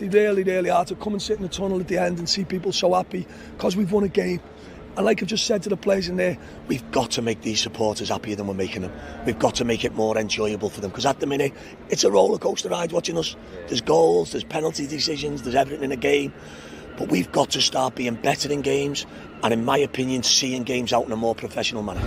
They really, really are. To come and sit in the tunnel at the end and see people so happy because we've won a game. And like I've just said to the players in there, we've got to make these supporters happier than we're making them. We've got to make it more enjoyable for them, because at the minute, it's a roller coaster ride watching us. There's goals, there's penalty decisions, there's everything in a game. But we've got to start being better in games, and in my opinion, seeing games out in a more professional manner.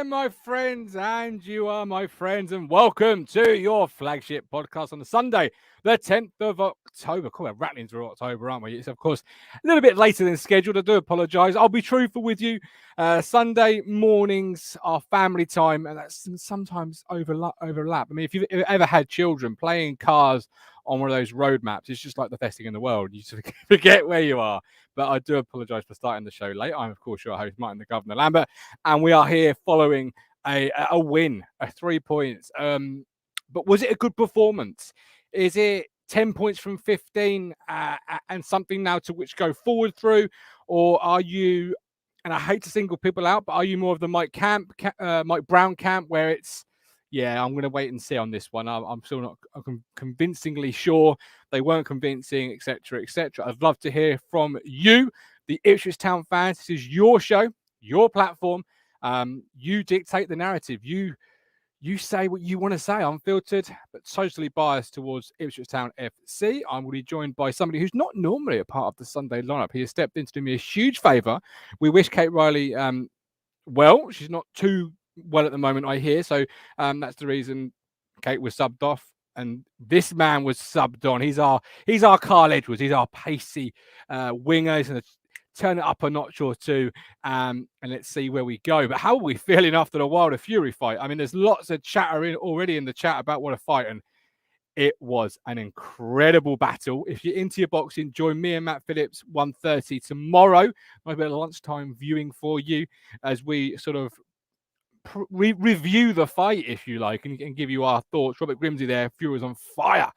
My friends, and you are my friends, and welcome to your flagship podcast on the Sunday, the 10th of October. Cool, we're rattling through October, aren't we? It's, of course, a little bit later than scheduled. I do apologise. I'll be truthful with you. Sunday mornings are family time, and that's sometimes overlap. I mean, if you've ever had children playing cars on one of those road maps, it's just like the best thing in the world. You sort of forget where you are. But I do apologise for starting the show late. I'm, of course, your host, Martin the Governor Lambert, and we are here following a win, 3 points. But was it a good performance? Is it 10 points from 15 and something now to which go forward through? Or are you, and I hate to single people out, but are you more of the Mike Brown camp, where it's, yeah, I'm going to wait and see on this one. I'm still not convincingly sure. They weren't convincing, etc., etc. I'd love to hear from you, the Ipswich Town fans. This is your show, your platform. You dictate the narrative. You say what you want to say. Unfiltered, but totally biased towards Ipswich Town FC. I'm going to be joined by somebody who's not normally a part of the Sunday lineup. He has stepped in to do me a huge favour. We wish Kate Riley well. She's not too well at the moment, I hear. So that's the reason Kate was subbed off, and this man was subbed on. He's our Carl Edwards. He's our pacey winger. He's going to turn it up a notch or two, and let's see where we go. But how are we feeling after the Wilder Fury fight? I mean, there's lots of chatter already in the chat about what a fight, and it was an incredible battle. If you're into your boxing, join me and Matt Phillips 1:30 tomorrow. Might be a lunchtime viewing for you as we sort of review the fight, if you like, and give you our thoughts. Robert Grimsey there. Fury was on fire.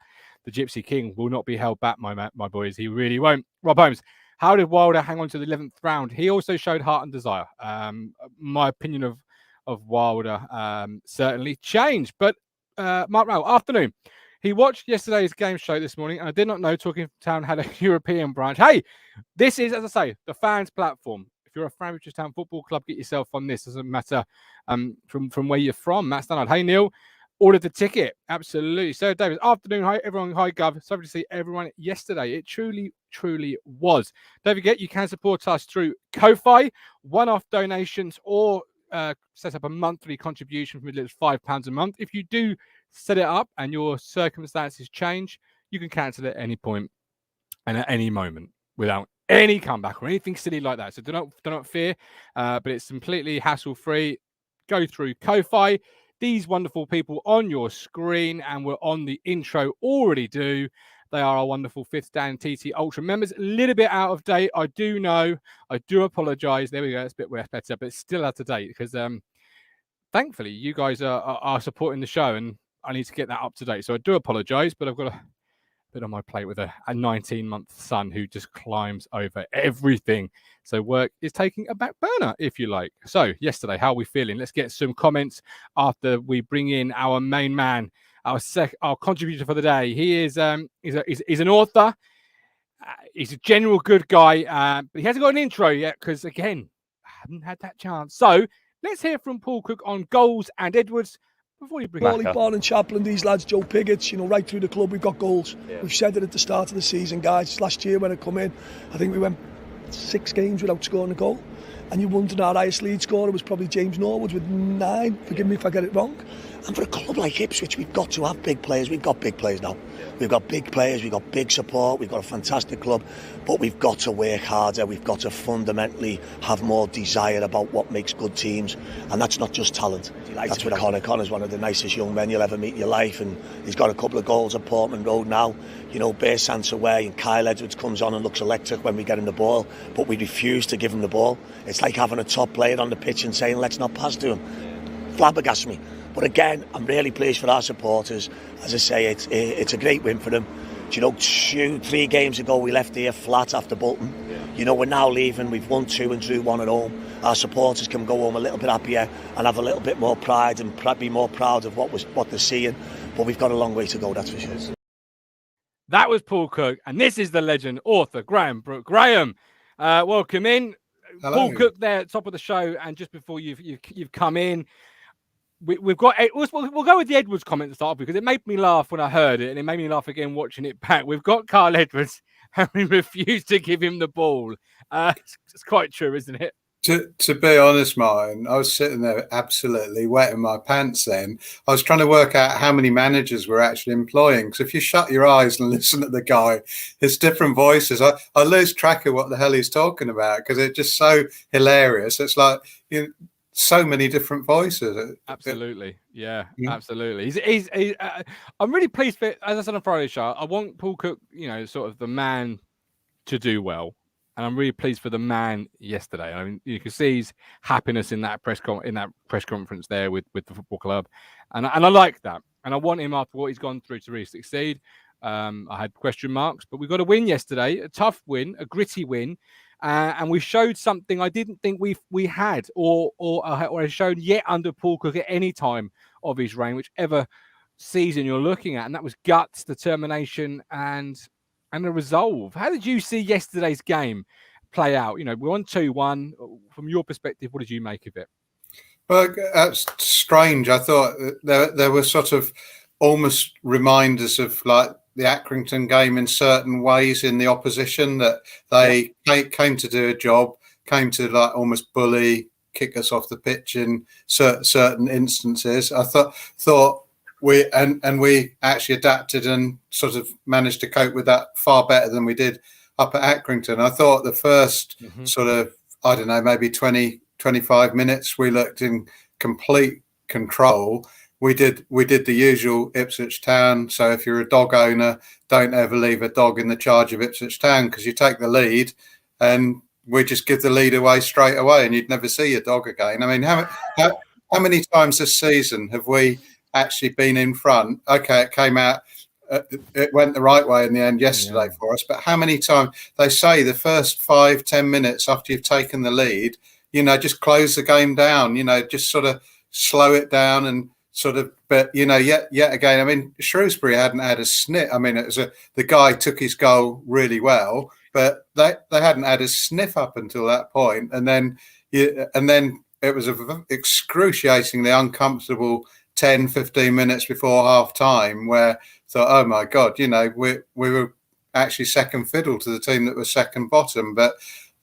The Gypsy King will not be held back, my boys. He really won't. Rob Holmes, how did Wilder hang on to the 11th round? He also showed heart and desire. My opinion of Wilder certainly changed. But Mark Rowell, afternoon. He watched yesterday's game show this morning, and I did not know Talking Town had a European branch. Hey, this is, as I say, the fans' platform. If you're a fan of Ipswich Town Football Club, get yourself on this. Doesn't matter from where you're from. Matt Stannard. Hey, Neil. Ordered the ticket. Absolutely. So, David, afternoon. Hi, everyone. Hi, Gov. Sorry to see everyone yesterday. It truly, truly was. Don't forget, you can support us through Ko-Fi, one-off donations, or set up a monthly contribution from as little as £5 a month. If you do set it up and your circumstances change, you can cancel it at any point and at any moment without any comeback or anything silly like that. So do not fear, but it's completely hassle-free. Go through Ko-Fi. These wonderful people on your screen, and we're on the intro already do. They are our wonderful 5th Dan TT Ultra members. A little bit out of date, I do know. I do apologise. There we go. It's a bit better, but it's still out of date because thankfully you guys are supporting the show, and I need to get that up to date. So I do apologise, but I've got a bit on my plate with a 19-month son who just climbs over everything. So work is taking a back burner, if you like. So yesterday, how are we feeling? Let's get some comments after we bring in our main man, our contributor for the day. He is he's an author. He's a general good guy, but he hasn't got an intro yet because, again, I haven't had that chance. So let's hear from Paul Cook on goals and Edwards. Before you bring Wally Barn and Chaplin, these lads, Joe Piggott's, right through the club, we've got goals. Yeah. We've said it at the start of the season, guys. Last year when I come in, I think we went 6 games without scoring a goal. and you wonder our highest lead scorer was probably James Norwood with 9. Forgive me if I get it wrong. And for a club like Ipswich, we've got to have big players. We've got big players now. We've got big players, we've got big support, we've got a fantastic club, but we've got to work harder. We've got to fundamentally have more desire about what makes good teams, and that's not just talent. That's what Connor. Connor's one of the nicest young men you'll ever meet in your life, and he's got a couple of goals at Portman Road now. You know, Bearsant's away, and Kyle Edwards comes on and looks electric when we get him the ball, but we refuse to give him the ball. It's like having a top player on the pitch and saying, let's not pass to him. Flabbergasts me. But again, I'm really pleased for our supporters. As I say, it's a great win for them. You know, 3 games ago we left here flat after Bolton. You know, we're now leaving. We've won 2 and drew 1 at home. Our supporters can go home a little bit happier and have a little bit more pride and be more proud of what they're seeing. But we've got a long way to go, that's for sure. That was Paul Cook, and this is the legend, author Graeme Brook. Graeme, welcome in. Hello. Paul Cook there at top of the show, and just before you've come in, we've got. We'll go with the Edwards comment to start because it made me laugh when I heard it, and it made me laugh again watching it back. We've got Carl Edwards, and we refused to give him the ball. It's quite true, isn't it? To be honest, Martin, I was sitting there absolutely wetting my pants then. I was trying to work out how many managers we're actually employing. Because if you shut your eyes and listen to the guy, it's different voices. I lose track of what the hell he's talking about because it's just so hilarious. It's like, you know, so many different voices. Absolutely. Yeah. Absolutely. He's I'm really pleased for, as I said on Friday show, I want Paul Cook, you know, sort of the man to do well. And I'm really pleased for the man yesterday. I mean, you can see his happiness in that press conference there with the football club, and I like that. And I want him after what he's gone through to really succeed. I had question marks, but we got a win yesterday, a tough win, a gritty win, and we showed something I didn't think we had or had shown yet under Paul Cook at any time of his reign, whichever season you're looking at, and that was guts, determination, and a resolve. How did you see yesterday's game play out? You know, we're on 2-1. From your perspective, what did you make of it? Well, that's strange. I thought there were sort of almost reminders of like the Accrington game in certain ways in the opposition, that they came to do a job, came to like almost bully, kick us off the pitch in certain instances. I thought we actually adapted and sort of managed to cope with that far better than we did up at Accrington. I thought the first sort of, I don't know, maybe 20, 25 minutes, we looked in complete control. We did the usual Ipswich Town. So if you're a dog owner, don't ever leave a dog in the charge of Ipswich Town, because you take the lead and we just give the lead away straight away and you'd never see your dog again. I mean, how many times this season have we actually been in front? Okay, it came out, it went the right way in the end yesterday for us, but how many times they say the first 5-10 minutes after you've taken the lead, you know, just close the game down, you know, just sort of slow it down and sort of, but you know, yet again, I mean, Shrewsbury hadn't had a sniff. I mean, it was the guy took his goal really well, but they hadn't had a sniff up until that point, and then it was an excruciatingly uncomfortable 10-15 minutes before half time where I thought, oh my God, you know, we were actually second fiddle to the team that was second bottom. But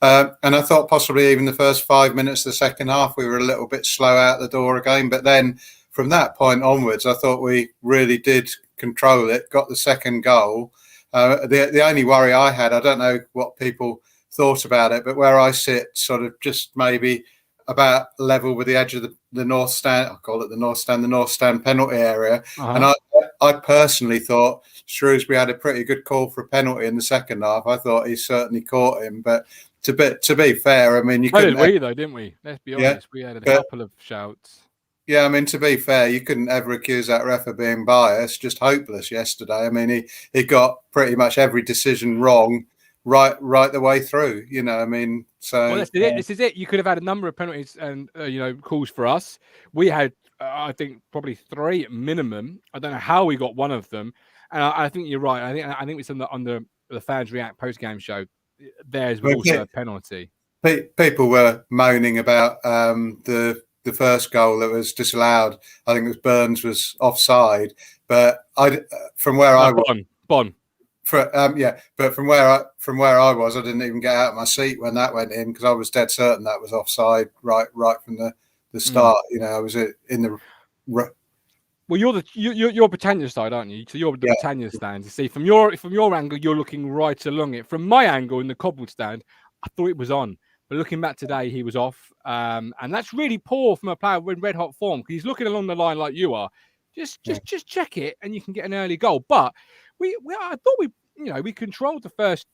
and I thought possibly even the first 5 minutes of the second half we were a little bit slow out the door again. But then from that point onwards, I thought we really did control it, got the second goal. The only worry I had, I don't know what people thought about it, but where I sit sort of just maybe about level with the edge of the north stand, I call it the north stand penalty area. And I personally thought Shrewsbury had a pretty good call for a penalty in the second half. I thought he certainly caught him, but to be fair, I mean, you couldn't. Didn't we? Let's be honest, we had a couple of shouts. Yeah, I mean, to be fair, you couldn't ever accuse that ref of being biased. Just hopeless yesterday. I mean, he got pretty much every decision wrong right the way through. You know, I mean, so this is it. You could have had a number of penalties and you know, calls for us. We had, I think, probably 3 at minimum. I don't know how we got one of them, and I think you're right. I think it's on the Fans React post game show. There's also a penalty. People were moaning about the first goal that was disallowed. I think it was Burns was offside, but Bon. but from where I was, I didn't even get out of my seat when that went in because I was dead certain that was offside right from the start. I was in the. Well, you're Britannia side, aren't you? So you're the Britannia stand. You see, from your angle, you're looking right along it. From my angle in the cobbled stand, I thought it was on, but looking back today, he was off, and that's really poor from a player in red hot form because he's looking along the line like you are. Just check it, and you can get an early goal. But I thought we controlled the first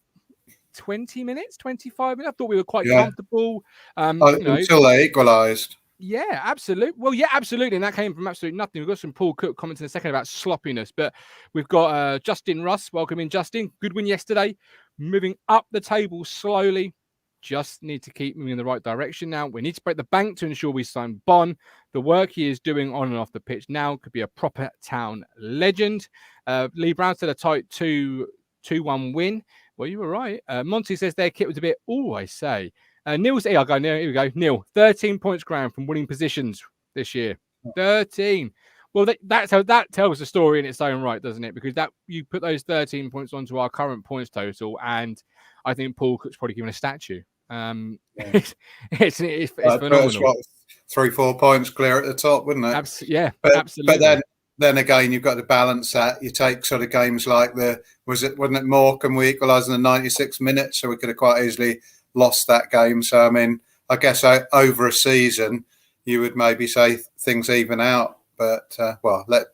20 minutes, 25 minutes. I thought we were quite comfortable. Until they equalised. Yeah, absolutely. Well, yeah, absolutely. And that came from absolutely nothing. We've got some Paul Cook comments in a second about sloppiness, but we've got Justin Russ. Welcome in, Justin. Good win yesterday. Moving up the table slowly. Just need to keep moving in the right direction now. We need to break the bank to ensure we sign Bon. The work he is doing on and off the pitch now could be a proper Town legend. Lee Brown said a tight 2-1 win. Well, you were right. Monty says their kit was a bit, I say. Neil's here. Here we go. Neil, 13 points, Graeme, from winning positions this year. 13. Well, that tells the story in its own right, doesn't it? Because that you put those 13 points onto our current points total, and I think Paul Cook's probably given a statue. It's phenomenal. 3-4 points clear at the top, wouldn't it? Absolutely. But then again, you've got to balance that. You take sort of games like wasn't it Morecambe we equalised in the 96th minute, so we could have quite easily lost that game. So I mean, I guess over a season you would maybe say things even out, but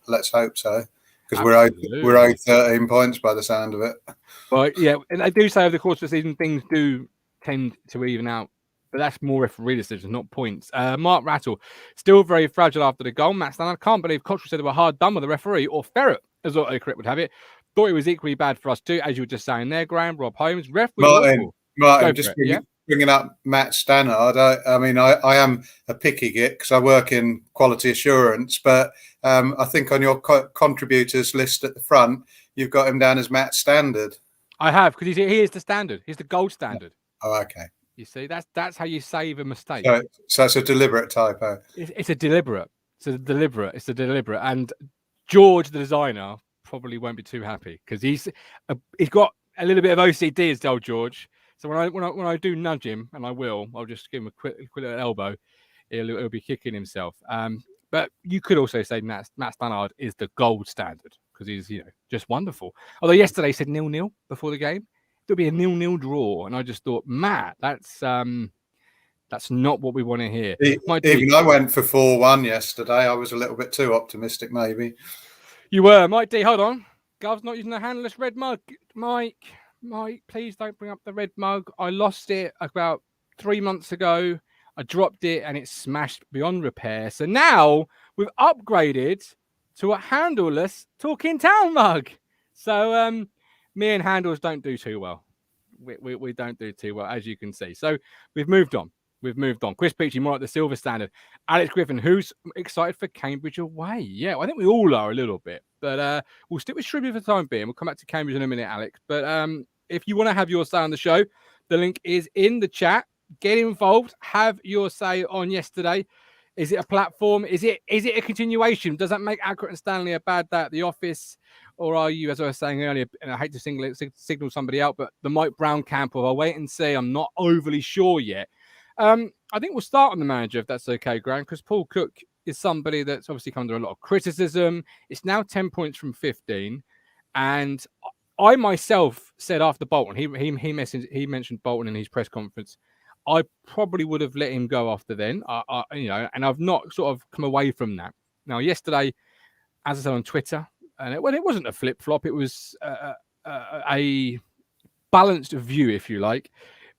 let's hope so, because we're owed 13 points by the sound of it. Well, yeah, and I do say over the course of the season things do tend to even out, but that's more referee decisions, not points. Mark Rattle, still very fragile after the goal. Matt Stan, I can't believe Cottrell said they were hard done with the referee, or Ferret, as autocorrect would have it. Thought it was equally bad for us too, as you were just saying there, Graeme. Rob Holmes, ref was awful. Martin, just bringing up Matt Stannard. I am a picky git because I work in quality assurance, but I think on your contributors list at the front, you've got him down as Matt Standard. I have, because he is the standard. He's the gold standard. Oh, okay. You see, that's how you save a mistake. So it's a deliberate typo. It's a deliberate. And George, the designer, probably won't be too happy because he's got a little bit of OCD, as old George. So when I do nudge him, and I'll just give him a quick little elbow. He'll be kicking himself. But you could also say Matt Stannard is the gold standard because he's just wonderful. Although yesterday he said 0-0 before the game, it'll be a 0-0 draw, and I just thought, Matt, that's not what we want to hear. Even I went for 4-1 yesterday. I was a little bit too optimistic, maybe. You were, Mike D. Hold on, Gov's not using the handless red mug, Mike, please don't bring up the red mug. I lost it about 3 months ago. I dropped it and it smashed beyond repair. So now we've upgraded to a handleless Talking Town mug. So me and handles don't do too well. We don't do too well, as you can see. So we've moved on. Chris Peachy, more at the silver standard. Alex Griffin, who's excited for Cambridge away? Yeah, I think we all are a little bit. But we'll stick with Shrewsbury for the time being. We'll come back to Cambridge in a minute, Alex. But if you want to have your say on the show, the link is in the chat. Get involved. Have your say on yesterday. Is it a platform? Is it a continuation? Does that make Accurate and Stanley a bad day at the office? Or are you, as I was saying earlier, and I hate to signal somebody out, but the Mike Brown camp of I'll wait and see. I'm not overly sure yet. I think we'll start on the manager, if that's okay, Graeme, because Paul Cook is somebody that's obviously come under a lot of criticism. It's now 10 points from 15. And I myself said after Bolton, he mentioned Bolton in his press conference. I probably would have let him go after then, and I've not sort of come away from that. Now, yesterday, as I said on Twitter, and it wasn't a flip-flop, it was a balanced view, if you like.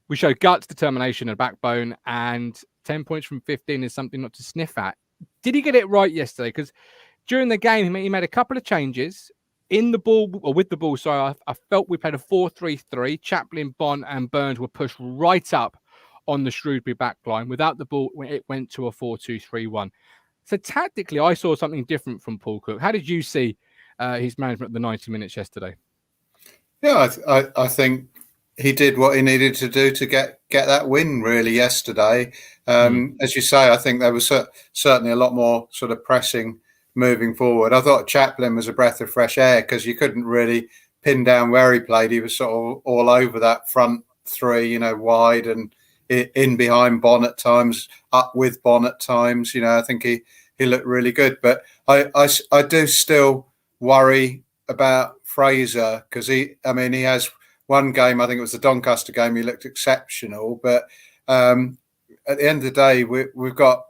We showed guts, determination, and backbone, and 10 points from 15 is something not to sniff at. Did he get it right yesterday? Because during the game, he made a couple of changes. In the ball, or with the ball, sorry, I felt we played a 4-3-3. Chaplin, Bond, and Burns were pushed right up on the Shrewsbury backline. Without the ball, it went to a 4-2-3-1. So tactically, I saw something different from Paul Cook. How did you see his management of the 90 minutes yesterday? Yeah, I think he did what he needed to do to get that win really yesterday. As you say, I think there was certainly a lot more sort of pressing moving forward. I thought Chaplin was a breath of fresh air because you couldn't really pin down where he played, he was sort of all over that front three, wide and in behind Bon at times, up with Bon at times. I think he looked really good. But I do still worry about Fraser because he has one game, I think it was the Doncaster game, he looked exceptional. But at the end of the day, we've got,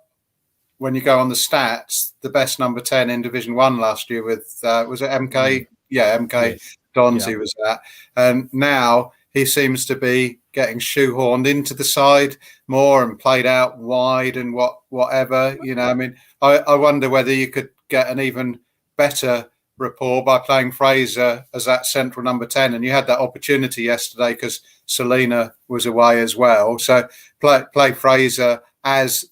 when you go on the stats, the best number 10 in Division 1 last year with, was it MK? Yeah, MK Yes. Dons he was at. And now he seems to be getting shoehorned into the side more and played out wide and whatever. I wonder whether you could get an even better rapport by playing Fraser as that central number 10. And you had that opportunity yesterday because Selena was away as well. So play Fraser as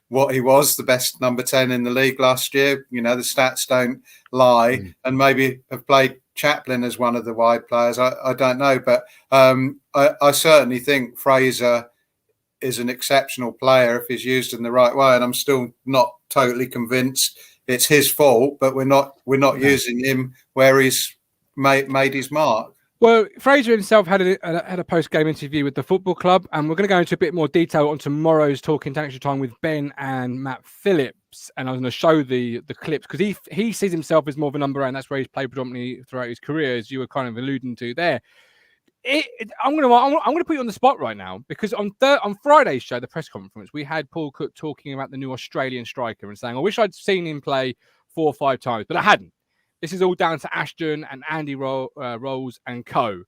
what he was, the best number 10 in the league last year. The stats don't lie. And maybe have played Chaplin as one of the wide players. I don't know. But I certainly think Fraser is an exceptional player if he's used in the right way. And I'm still not totally convinced it's his fault, but we're not using him where he's made his mark. Well, Fraser himself had a post-game interview with the football club, and we're going to go into a bit more detail on tomorrow's Talking Tank Time with Ben and Matt Phillips. And I was going to show the clips because he sees himself as more of a number 8, and that's where he's played predominantly throughout his career, as you were kind of alluding to there. I'm going to put you on the spot right now because on Friday's show, the press conference, we had Paul Cook talking about the new Australian striker and saying, "I wish I'd seen him play 4 or 5 times, but I hadn't. This is all down to Ashton and Andy Rolls and co."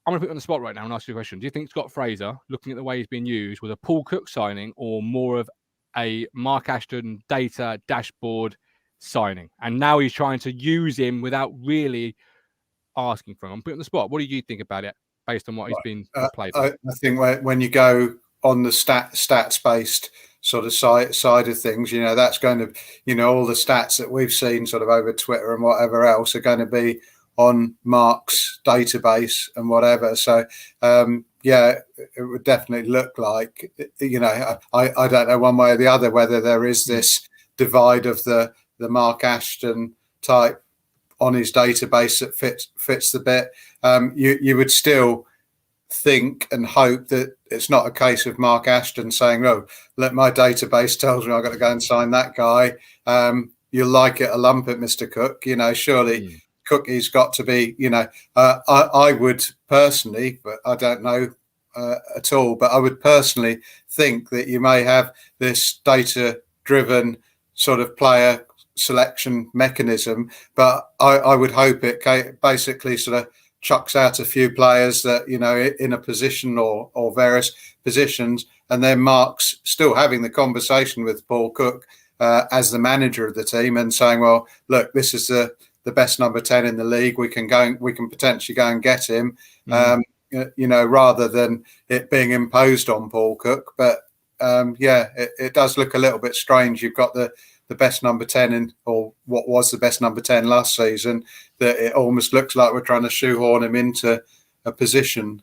I'm going to put you on the spot right now and ask you a question. Do you think Scott Fraser, looking at the way he's been used, was a Paul Cook signing or more of a Mark Ashton data dashboard signing? And now he's trying to use him without really asking for him. I'm putting on the spot. What do you think about it based on what he's been played? I think when you go on the stats-based sort of side of things, that's going to, all the stats that we've seen sort of over Twitter and whatever else are going to be on Mark's database and whatever. So, it would definitely look like, I don't know one way or the other whether there is this divide of the Mark Ashton type on his database that fits the bit. You would still think and hope that it's not a case of Mark Ashton saying, "Oh, look, my database tells me I've got to go and sign that guy. You'll like it, a lump it, Mr. Cook." Surely Cookie's got to be, I would personally, but I don't know at all, but I would personally think that you may have this data-driven sort of player selection mechanism, but I would hope it basically sort of chucks out a few players that, in a position or various positions, and then Mark's still having the conversation with Paul Cook as the manager of the team and saying, well, look, this is the best number 10 in the league. We can potentially go and get him, rather than it being imposed on Paul Cook. But it does look a little bit strange. You've got the best number 10 or what was the best number 10 last season, that it almost looks like we're trying to shoehorn him into a position.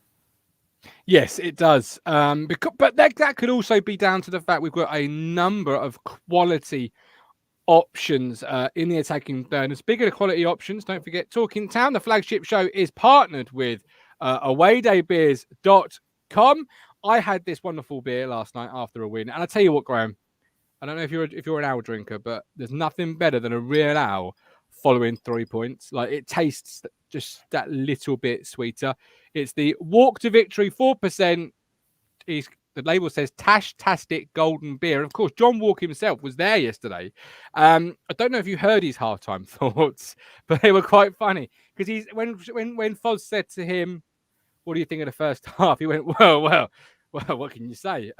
Yes, it does. But that could also be down to the fact we've got a number of quality options in the attacking third. And speaking of quality options, don't forget Talking Town, the flagship show, is partnered with awaydaybeers.com. I had this wonderful beer last night after a win, and I tell you what, Graeme, I don't know if you're an ale drinker, but there's nothing better than a real ale following 3 points. Like, it tastes just that little bit sweeter. It's the Walk to Victory 4%. The label says Tash-tastic golden beer. And of course, John Walk himself was there yesterday. I don't know if you heard his halftime thoughts, but they were quite funny because when Foz said to him, "What do you think of the first half?" He went, well, what can you say?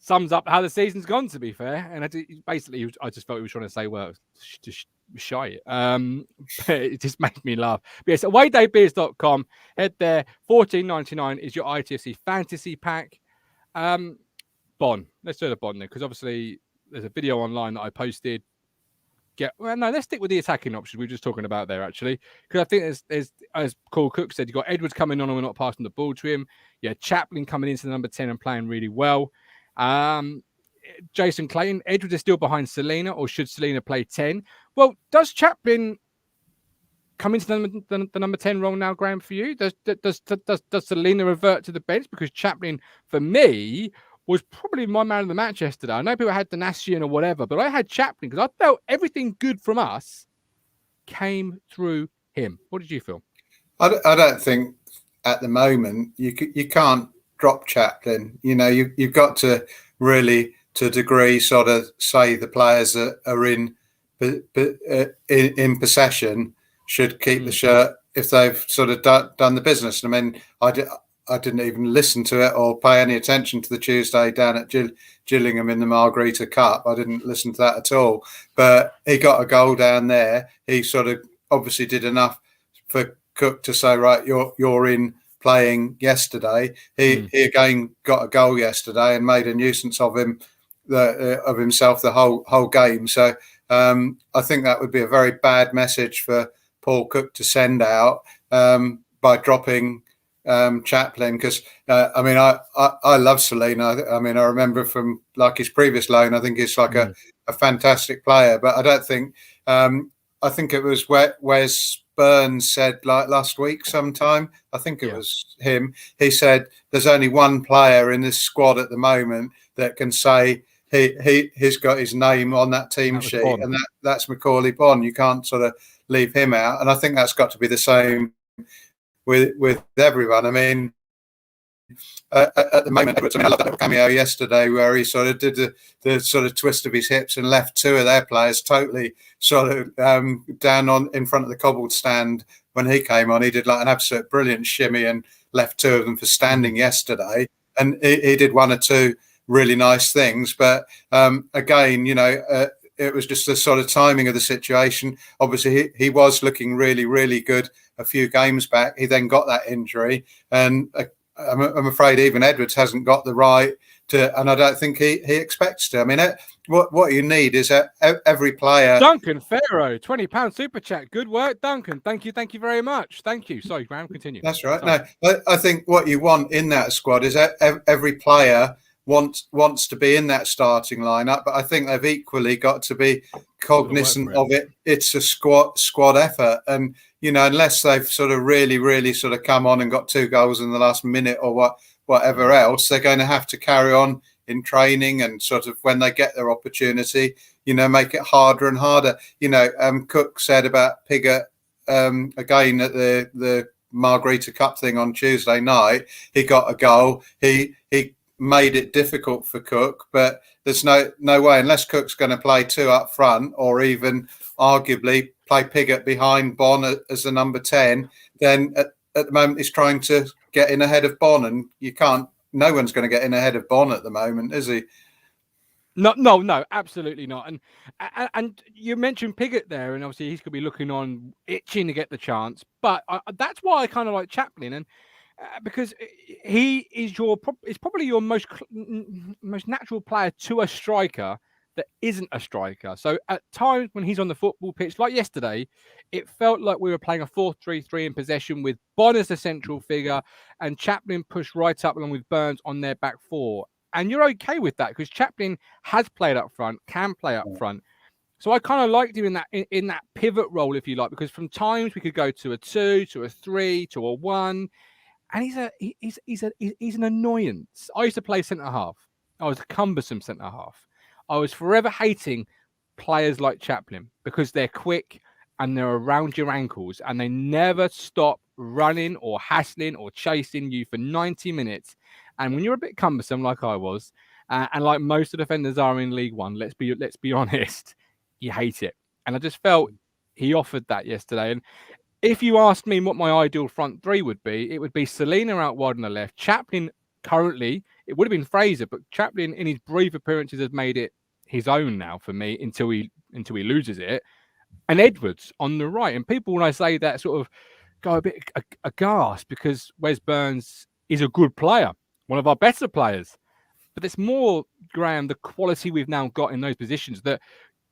Sums up how the season's gone, to be fair. And I just felt he was trying to say, well, just shy it. But it just made me laugh. But yes, awaydaybeers.com. Head there. $14.99 is your ITFC fantasy pack. Bon. Let's do the Bon then, because obviously there's a video online that I posted. Let's stick with the attacking options we were just talking about there, actually. Because I think there's, as Paul Cook said, you've got Edwards coming on and we're not passing the ball to him. Yeah, Chaplin coming into the number 10 and playing really well. Jason Clayton, Edwards is still behind Selena, or should Selena play 10? Well, does Chaplin come into the number 10 role now, Graeme, for you? Does Selena revert to the bench? Because Chaplin, for me, was probably my man of the match yesterday. I know people had Danasian or whatever, but I had Chaplin because I felt everything good from us came through him. What did you feel? I don't think at the moment you can't drop Chaplin. You know, you've got to really, to a degree, sort of say the players that are in possession should keep the shirt if they've sort of done the business. I mean, I didn't even listen to it or pay any attention to the Tuesday down at Gillingham in the Margarita Cup. I didn't listen to that at all. But he got a goal down there. He sort of obviously did enough for Cook to say, right, you're in playing yesterday. He again got a goal yesterday and made a nuisance of him, of himself the whole game. So I think that would be a very bad message for Paul Cook to send out by dropping Chaplin, because I mean I love Selena. I mean I remember from like his previous loan, I think he's like a fantastic player, but I don't think I think it was Wes Burns said like last week sometime, I think it was him, he said there's only one player in this squad at the moment that can say he's got his name on that team sheet, and that's Macaulay Bonne. You can't sort of leave him out, and I think that's got to be the same with everyone. I mean, at the moment, I mean, I love that cameo yesterday where he sort of did the sort of twist of his hips and left two of their players totally sort of down in front of the cobbled stand when he came on. He did like an absolute brilliant shimmy and left two of them for standing yesterday, and he did one or two really nice things. But again, you know, it was just the sort of timing of the situation. Obviously, he was looking really, really good a few games back. He then got that injury, and I'm afraid even Edwards hasn't got the right to, and I don't think he expects to. I mean, what you need is every player. Duncan Farrow, £20 super chat. Good work, Duncan. Thank you very much. Thank you. Sorry, Graeme, continue. That's right. Sorry. No, I think what you want in that squad is every player wants to be in that starting lineup, but I think they've equally got to be cognizant of it. It's a squad effort, and you know, unless they've sort of really sort of come on and got 2 goals in the last minute or whatever else, they're going to have to carry on in training and sort of when they get their opportunity, you know, make it harder and harder. You know, Cook said about Pigott again at the Margarita Cup thing on Tuesday night. He got a goal. He made it difficult for Cook, but there's no way, unless Cook's going to play 2 up front or even arguably play Pigott behind Bonne as the number 10, then at the moment he's trying to get in ahead of Bonne, and no one's going to get in ahead of Bonne at the moment, is he? No, absolutely not. And you mentioned Pigott there, and obviously he's going to be looking on, itching to get the chance, but that's why I kind of like Chaplin, and because he is probably your most natural player to a striker that isn't a striker. So at times when he's on the football pitch, like yesterday, it felt like we were playing a 4-3-3 in possession with Bonne as the central figure and Chaplin pushed right up along with Burns on their back four. And you're okay with that because Chaplin has played up front, can play up front. So I kind of liked him in that pivot role, if you like, because from times we could go to a 2, to a 3, to a 1. And he's an annoyance. I used to play centre half. I was a cumbersome centre half. I was forever hating players like Chaplin because they're quick and they're around your ankles and they never stop running or hassling or chasing you for 90 minutes. And when you're a bit cumbersome, like I was, and like most of the defenders are in League One, let's be honest, you hate it. And I just felt he offered that yesterday. And if you asked me what my ideal front three would be, it would be Selena out wide on the left. Chaplin currently, it would have been Fraser, but Chaplin in his brief appearances has made it his own now for me until he loses it. And Edwards on the right. And people, when I say that, sort of go a bit aghast because Wes Burns is a good player, one of our better players. But it's more, Graeme, the quality we've now got in those positions that,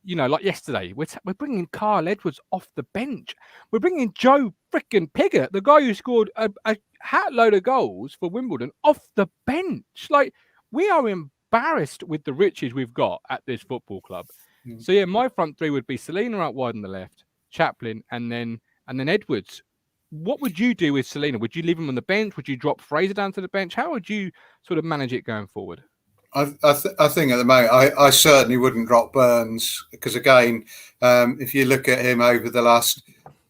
you know, like yesterday, we're bringing Kyle Edwards off the bench. We're bringing Joe frickin' Pigott, the guy who scored a hat load of goals for Wimbledon, off the bench. Like, we are embarrassed with the riches we've got at this football club. So, yeah, my front three would be Selena out wide on the left, Chaplin, and then and then Edwards. What would you do with Selena? Would you leave him on the bench? Would you drop Fraser down to the bench? How would you sort of manage it going forward? I think at the moment, I certainly wouldn't drop Burns because, again, if you look at him over the last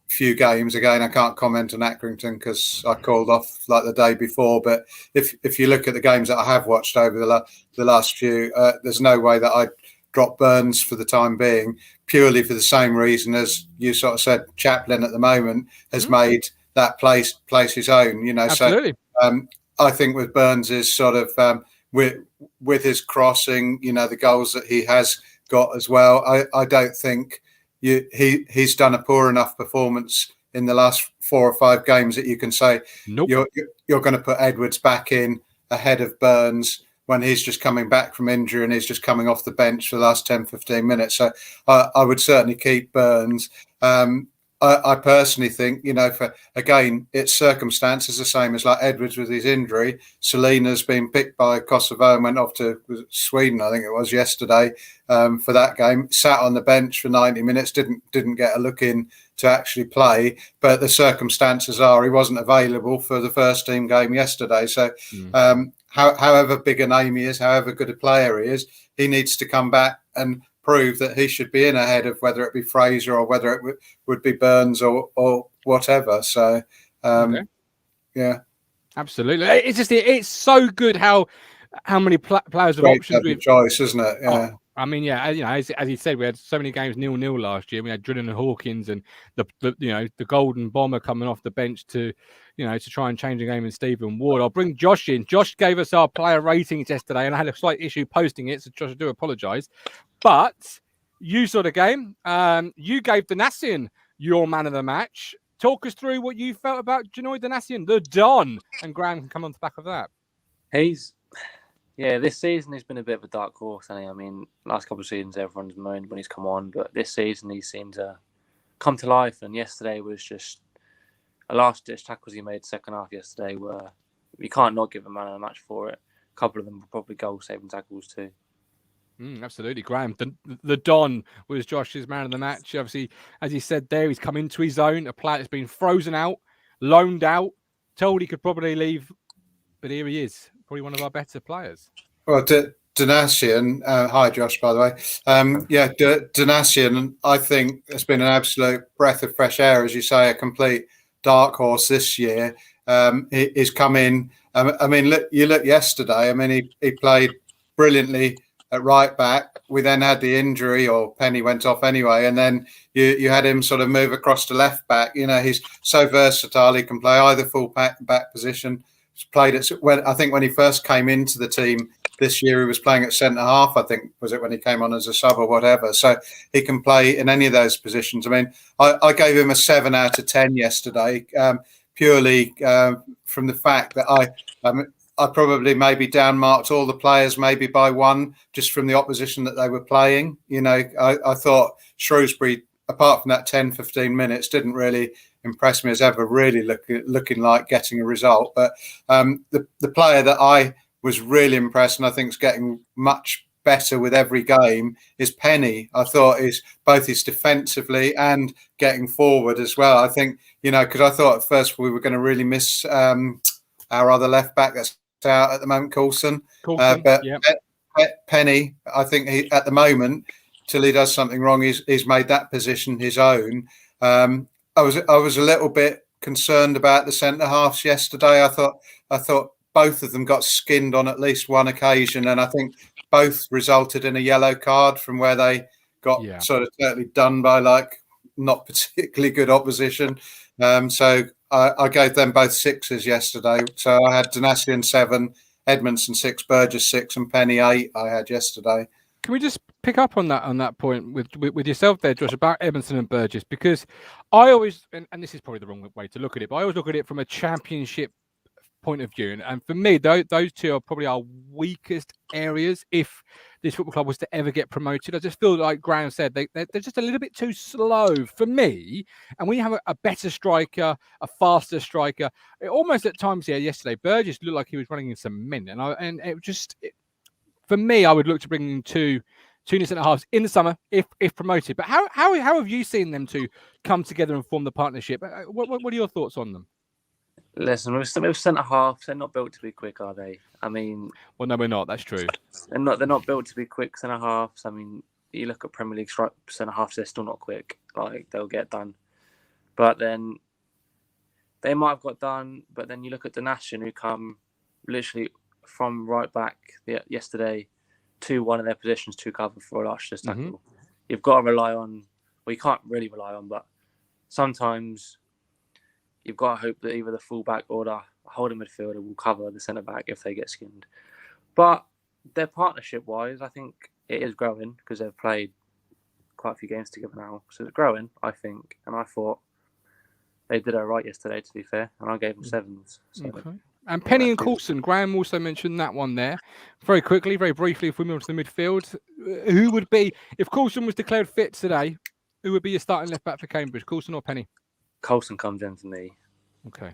few games, again, I can't comment on Accrington because I called off like the day before. But if you look at the games that I have watched over the last few, there's no way that I'd drop Burns for the time being, purely for the same reason as you sort of said. Chaplin at the moment has made that place his own. You know, absolutely. So I think with Burns is sort of with his crossing, you know, the goals that he has got as well. I don't think he's done a poor enough performance in the last 4 or 5 games that you can say nope. You're going to put Edwards back in ahead of Burns when he's just coming back from injury and he's just coming off the bench for the last 10, 15 minutes. So I would certainly keep Burns. I personally think, you know, again, it's circumstances the same as like Edwards with his injury. Selena's been picked by Kosovo and went off to Sweden, I think it was yesterday, for that game. Sat on the bench for 90 minutes, didn't get a look in to actually play. But the circumstances are he wasn't available for the first team game yesterday. So however big a name he is, however good a player he is, he needs to come back and prove that he should be in ahead of whether it be Fraser or whether it would be Burns or whatever. So, yeah, absolutely. It's so good how many players have options with choice, isn't it? Yeah. Oh, I mean, yeah, you know, as you said, we had so many games 0-0 last year. We had Drillen and Hawkins and the Golden Bomber coming off the bench to try and change the game in Stephen Ward. I'll bring Josh in. Josh gave us our player ratings yesterday, and I had a slight issue posting it, so Josh, I do apologise. But you saw the game. You gave Danassian your man of the match. Talk us through what you felt about Janoy Danassian, the Don, and Graeme can come on the back of that. This season he's been a bit of a dark horse, hasn't he? I mean, last couple of seasons everyone's moaned when he's come on, but this season he seemed to come to life. And yesterday was just a last-ditch tackles he made second half yesterday where you can't not give a man of the match for it. A couple of them were probably goal-saving tackles too. Absolutely, Graeme. The Don was Josh's man of the match. Obviously, as he said there, he's come into his own. A player that's been frozen out, loaned out, told he could probably leave, but here he is. Probably one of our better players. Well, Danassian, hi Josh, by the way. Danassian, I think has been an absolute breath of fresh air, as you say, a complete dark horse this year. He's come in. I mean, look yesterday. I mean, he played brilliantly at right back. We then had the injury, or Penny went off anyway, and then you had him sort of move across to left back. You know, he's so versatile. He can play either full back position. Played it when he first came into the team this year. He was playing at centre half. I think was it when he came on as a sub or whatever. So he can play in any of those positions. I mean, I gave him a 7 out of 10 yesterday, purely from the fact that I probably maybe downmarked all the players maybe by 1 just from the opposition that they were playing. You know, I thought Shrewsbury, apart from that 10, 15 minutes, didn't really impress me as ever really looking like getting a result. But the player that I was really impressed and I think is getting much better with every game is Penny. I thought both his defensively and getting forward as well. I think, you know, because I thought at first we were going to really miss our other left back that's out at the moment, Coulson. But yeah. Penny, I think he at the moment, till he does something wrong, he's made that position his own. I was a little bit concerned about the centre halves yesterday. I thought both of them got skinned on at least one occasion, and I think both resulted in a yellow card from where they got sort of totally done by like not particularly good opposition. So I gave them both 6s yesterday. So I had Danassian 7, Edmondson 6, Burgess 6, and Penny 8. I had yesterday. Can we just pick up on that point with yourself there, Josh, about Edmondson and Burgess? Because I always, and this is probably the wrong way to look at it, but I always look at it from a championship point of view. And for me, those two are probably our weakest areas if this football club was to ever get promoted. I just feel like Graeme said, they're just a little bit too slow for me. And when you have a better striker, a faster striker, it almost at times here yesterday, Burgess looked like he was running in cement. For me, I would look to bring in two two new centre halves in the summer if promoted. But how have you seen them two come together and form the partnership? What are your thoughts on them? Listen, with centre halves, they're not built to be quick, are they? I mean, well, no, we're not. That's true. They're not built to be quick centre halves. I mean, you look at Premier League centre halves, they're still not quick. Like, they'll get done, but then they might have got done. But then you look at Donation, who come literally from right back yesterday to one of their positions to cover for a last tackle. Mm-hmm. You've got to rely on. Well, you can't really rely on, but sometimes you've got to hope that either the fullback or the holding midfielder will cover the centre back if they get skinned. But their partnership-wise, I think it is growing because they've played quite a few games together now. So it's growing, I think. And I thought they did all right yesterday, to be fair. And I gave them 7s. So okay. And Penny and Coulson, Graeme also mentioned that one there. Very quickly, very briefly, if we move to the midfield, who would be, if Coulson was declared fit today, who would be your starting left-back for Cambridge, Coulson or Penny? Coulson comes in for me. Okay.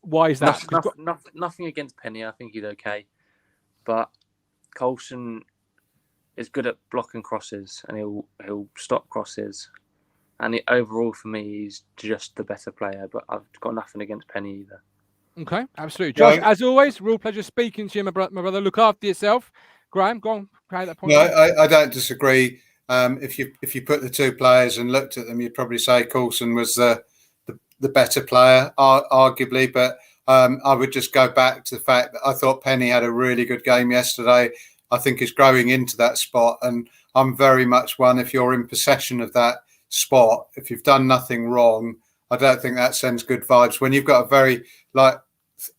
Why is that? Nothing against Penny. I think he's okay. But Coulson is good at blocking crosses and he'll stop crosses. And overall, for me, he's just the better player. But I've got nothing against Penny either. Okay, absolutely. Josh, as always, real pleasure speaking to you, my brother. Look after yourself. Graeme, go on. That point. No, I don't disagree. If you put the two players and looked at them, you'd probably say Coulson was the better player, arguably. But I would just go back to the fact that I thought Penny had a really good game yesterday. I think he's growing into that spot. And I'm very much one, if you're in possession of that spot, if you've done nothing wrong, I don't think that sends good vibes. When you've got a very,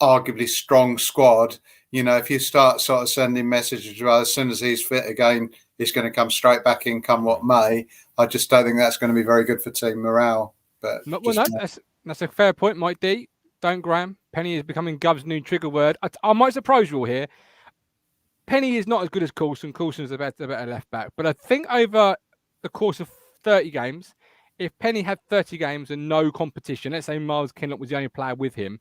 arguably strong squad, if you start sort of sending messages, well, as soon as he's fit again, he's going to come straight back in, come what may. I just don't think that's going to be very good for team morale. But that's a fair point, Mike D. Don't, Graeme. Penny is becoming Gub's new trigger word. I might surprise you all here. Penny is not as good as Coulson. Coulson's a better left back. But I think over the course of 30 games, if Penny had 30 games and no competition, let's say Miles Kinlock was the only player with him,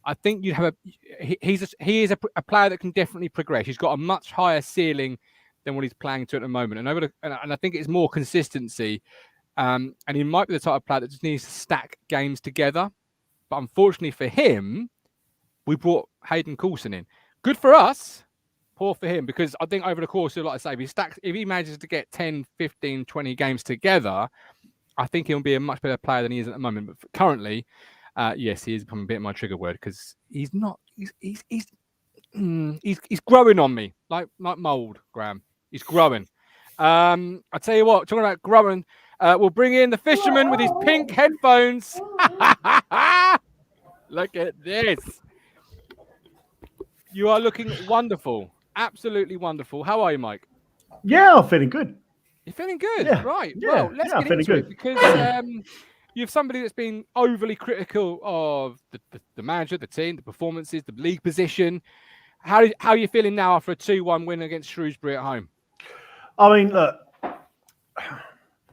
I think you'd have he is a player that can definitely progress. He's got a much higher ceiling than what he's playing to at the moment. And I think it's more consistency. And he might be the type of player that just needs to stack games together. But unfortunately for him, we brought Hayden Coulson in. Good for us, poor for him, because I think over the course of, like I say, if he manages to get 10, 15, 20 games together, I think he'll be a much better player than he is at the moment. But currently, yes, he is becoming a bit of my trigger word because he's not. He's growing on me like mold, Graeme. He's growing. I tell you what, talking about growing, we'll bring in the fisherman with his pink headphones. Look at this. You are looking wonderful. Absolutely wonderful. How are you, Mike? Yeah, I'm feeling good. You're feeling good, yeah. Right? Yeah. Well, let's get into it because you have somebody that's been overly critical of the manager, the team, the performances, the league position. How are you feeling now after a 2-1 win against Shrewsbury at home? I mean, look,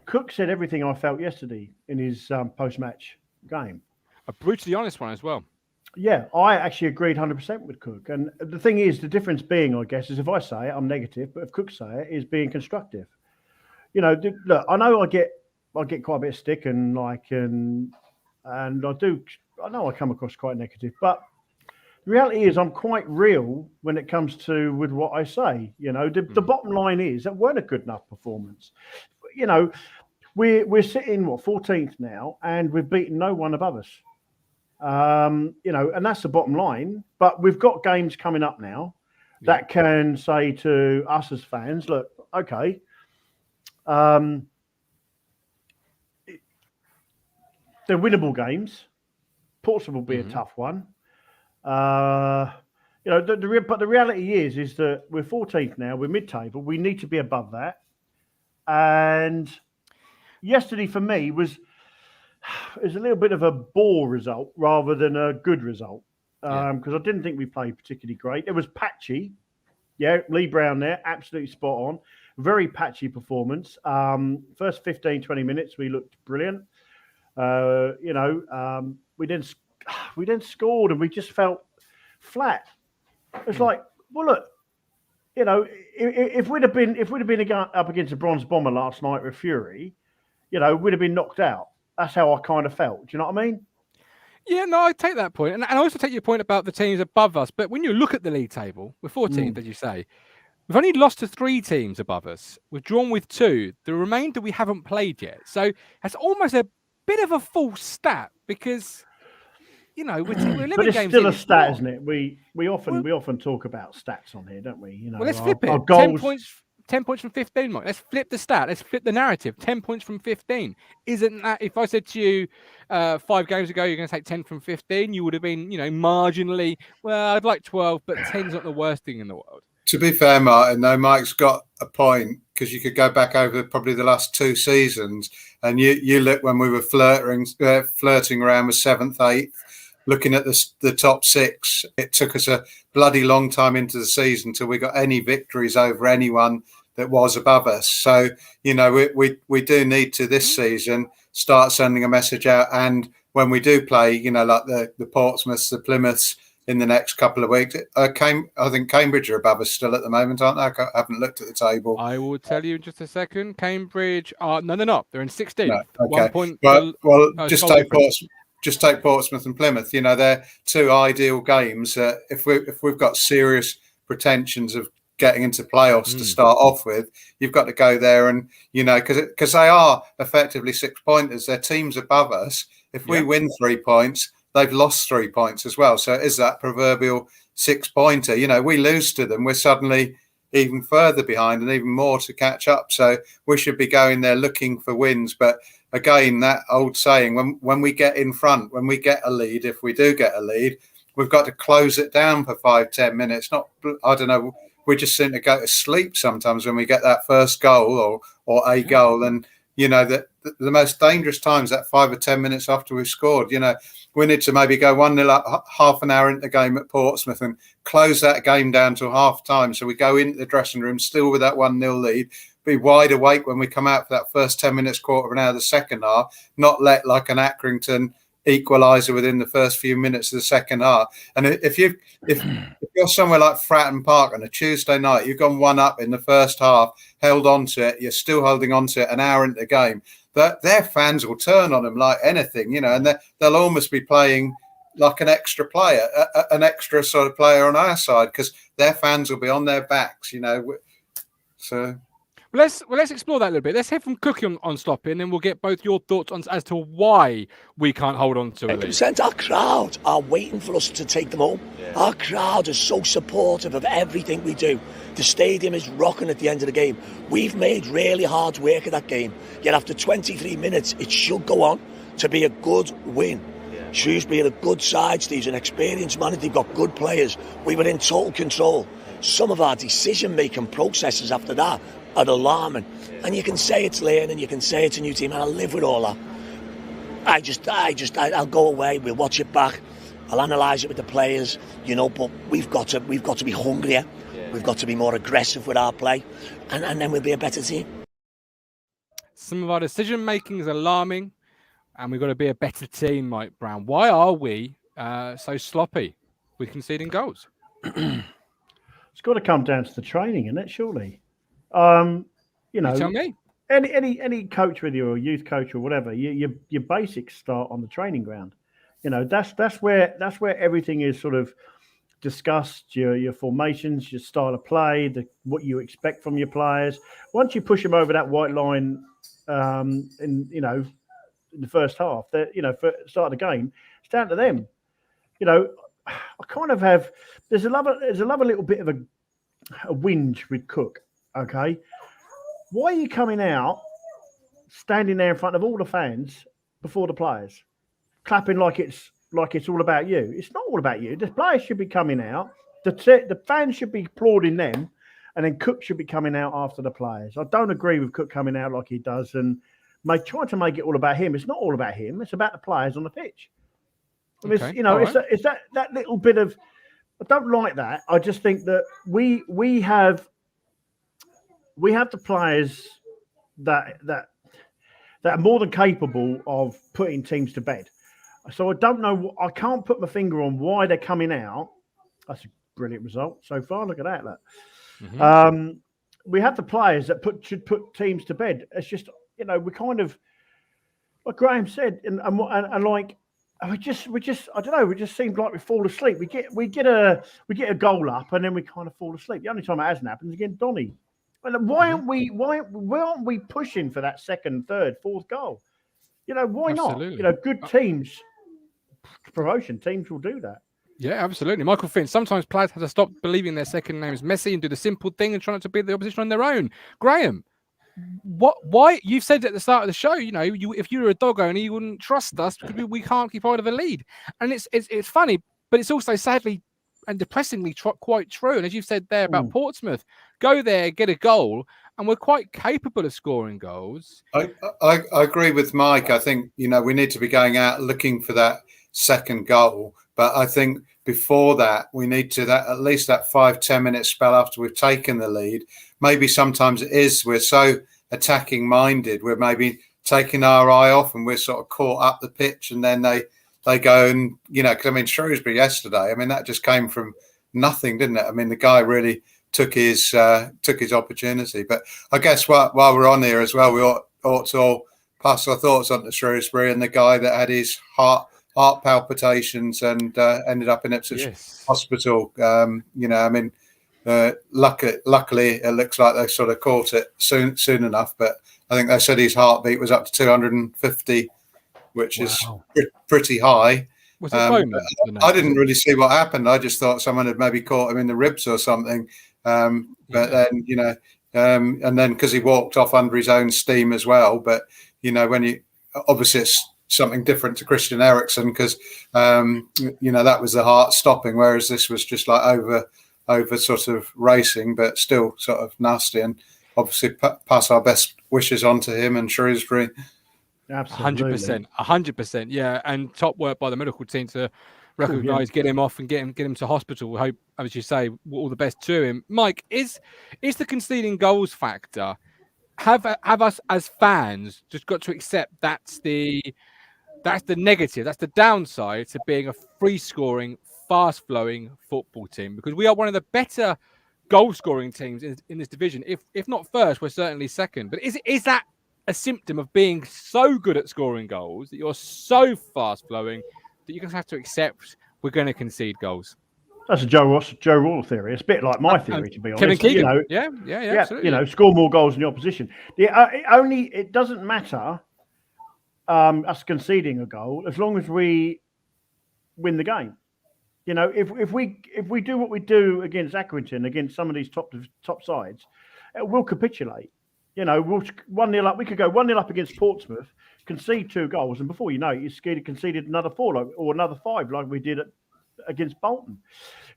Cook said everything I felt yesterday in his post-match game. A brutally honest one as well. Yeah, I actually agreed 100% with Cook. And the thing is, the difference being, I guess, is if I say it, I'm negative, but if Cook say it, is being constructive. Look, I know I get quite a bit of stick and I know I come across quite negative, but the reality is I'm quite real when it comes to with what I say. The bottom line is that weren't a good enough performance. We're sitting 14th now, and we've beaten no one above us. And that's the bottom line. But we've got games coming up now that can say to us as fans, look, okay. They're winnable games. Portsmouth will be a tough one. But the reality is that we're 14th now. We're mid-table. We need to be above that. And yesterday for me was a little bit of a bore result rather than a good result because I didn't think we played particularly great. It was patchy. Yeah, Lee Brown there, absolutely spot on. Very patchy performance. First 15, 20 minutes, we looked brilliant. We then scored and we just felt flat. It's like, well, look, you know, if we'd have been up against a bronze bomber last night with Fury, you know, we'd have been knocked out. That's how I kind of felt. Do you know what I mean? Yeah, no, I take that point. And I also take your point about the teams above us. But when you look at the league table, we're 14th, as you say. We've only lost to 3 teams above us. We've drawn with 2. The remainder we haven't played yet. So that's almost a bit of a false stat because, you know, we're 11 but it's games still in, a stat, not. isn't it? We often talk about stats on here, don't we? You know, Well, let's flip it. our goals. 10 points from 15, Mike. Let's flip the stat. Let's flip the narrative. 10 points from 15. Isn't that, if I said to you 5 games ago, you're going to take 10 from 15, you would have been, you know, marginally, well, I'd like 12, but 10's not the worst thing in the world. To be fair, Martin, though, Mike's got a point because you could go back over probably the last 2 seasons and you look when we were flirting around with 7th, 8th, looking at the top 6. It took us a bloody long time into the season till we got any victories over anyone that was above us. So, you know, we do need to this season start sending a message out. And when we do play, you know, like the Portsmouths, the Plymouths, in the next couple of weeks. I think Cambridge are above us still at the moment, aren't they? I haven't looked at the table. I will tell you in just a second. Cambridge are no, they're not. They're in 16th. No, okay. 1 point. Well, just take Portsmouth and Plymouth. You know, they're 2 ideal games. If we've got serious pretensions of getting into playoffs to start off with, you've got to go there and, you know, because they are effectively 6 pointers. They're teams above us. If we win 3 points, they've lost 3 points as well. So it is that proverbial 6-pointer. You know, we lose to them, we're suddenly even further behind and even more to catch up. So we should be going there looking for wins. But again, that old saying, when we get in front, when we get a lead, if we do get a lead, we've got to close it down for 5-10 minutes. Not, I don't know, we just seem to go to sleep sometimes when we get that first goal or a goal. And, you know, that the most dangerous times, that 5 or 10 minutes after we've scored, you know, we need to maybe go 1-0 up half an hour into the game at Portsmouth and close that game down to half time. So we go into the dressing room still with that 1-0 lead, be wide awake when we come out for that first 10 minutes, quarter of an hour of the second half, not let like an Accrington equaliser within the first few minutes of the second half. And if you're somewhere like Fratton Park on a Tuesday night, you've gone 1 up in the first half, held on to it, you're still holding on to it an hour into the game, that their fans will turn on them like anything, you know, and they'll almost be playing like an extra player, an extra sort of player on our side, because their fans will be on their backs, you know. So let's explore that a little bit. Let's hear from Cookie on Sloppy, and then we'll get both your thoughts on as to why we can't hold on to it. Our crowd are waiting for us to take them home. Yeah. Our crowd is so supportive of everything we do. The stadium is rocking at the end of the game. We've made really hard work of that game. Yet after 23 minutes, it should go on to be a good win. Yeah. Shrewsbury are a good side, Steve's an experienced man. They've got good players. We were in total control. Some of our decision-making processes after that are alarming. Yeah. And you can say it's learning, you can say it's a new team, and I live with all that. I'll go away, we'll watch it back, I'll analyse it with the players, you know, but we've got to be hungrier. We've got to be more aggressive with our play, and then we'll be a better team. Some of our decision-making is alarming, and we've got to be a better team, Mike Brown. Why are we so sloppy with conceding goals? It's got to come down to the training, isn't it, surely? You know, you tell me. Any coach with you, or youth coach or whatever, your basics start on the training ground. You know, that's where everything is sort of discussed, your formations, your style of play, what you expect from your players. Once you push them over that white line, in the first half, that, you know, for start of the game, it's down to them. You know, I kind of have. There's another little bit of a whinge with Cook. Okay, why are you coming out, standing there in front of all the fans before the players, clapping like it's all about you? It's not all about you. The players should be coming out. The fans should be applauding them, and then Cook should be coming out after the players. I don't agree with Cook coming out like he does and trying to make it all about him. It's not all about him. It's about the players on the pitch. I mean, okay. You know, it's that little bit of. I don't like that. I just think that we have the players that are more than capable of putting teams to bed. So I don't know. I can't put my finger on why they're coming out. That's a brilliant result so far. Look at that. Look. We have the players that should put teams to bed. It's just, we kind of, like Graeme said, and like we just I don't know. We just seemed like we fall asleep. We get a goal up and then we kind of fall asleep. The only time it hasn't happened is against Donny. And why aren't we pushing for that second, third, fourth goal? Why Absolutely. not? Good teams, promotion teams will do that. Yeah, absolutely. Michael Finn, sometimes players have to stop believing their second name is Messi and do the simple thing and try not to beat the opposition on their own. Graeme, why you've said at the start of the show, if you were a dog owner, you wouldn't trust us because we can't keep hold of a lead. And it's funny, but it's also sadly and depressingly quite true. And as you've said there about Portsmouth, go there, get a goal, and we're quite capable of scoring goals. I agree with Mike. I think, we need to be going out looking for that second goal. But I think before that, we need to at least that 5-10 minute spell after we've taken the lead. Maybe sometimes it is we're so attacking minded, we're maybe taking our eye off and we're sort of caught up the pitch, and then they go and because Shrewsbury yesterday, that just came from nothing, didn't it? The guy really took his opportunity. But I guess while we're on here as well, we ought to all pass our thoughts on to Shrewsbury and the guy that had his heart palpitations and ended up in Ipswich Hospital. Luckily, it looks like they sort of caught it soon enough. But I think they said his heartbeat was up to 250, which is pretty high. Was it moment? I didn't really see what happened. I just thought someone had maybe caught him in the ribs or something. But then, and then because he walked off under his own steam as well. But when obviously it's something different to Christian Eriksen because that was the heart stopping, whereas this was just like over sort of racing, but still sort of nasty. And obviously pass our best wishes on to him and Shrewsbury. Absolutely, 100%, yeah. And top work by the medical team to recognise, get him off and get him to hospital. We hope, as you say, all the best to him. Mike, is the conceding goals factor? Have us as fans just got to accept that's the negative, that's the downside to being a free-scoring, fast-flowing football team? Because we are one of the better goal-scoring teams in this division. If not first, we're certainly second. But is that a symptom of being so good at scoring goals that you're so fast-flowing that you just have to accept we're going to concede goals? That's a Joe Royal theory. It's a bit like my theory, to be honest. Kevin Keegan. Yeah, absolutely. Score more goals than the opposition. It doesn't matter us conceding a goal as long as we win the game. If we do what we do against Accrington, against some of these top sides, we'll capitulate. We'll 1-0 up. We could go 1-0 up against Portsmouth, concede 2 goals, and before you know it, you conceded another 4 or another 5 like we did against Bolton.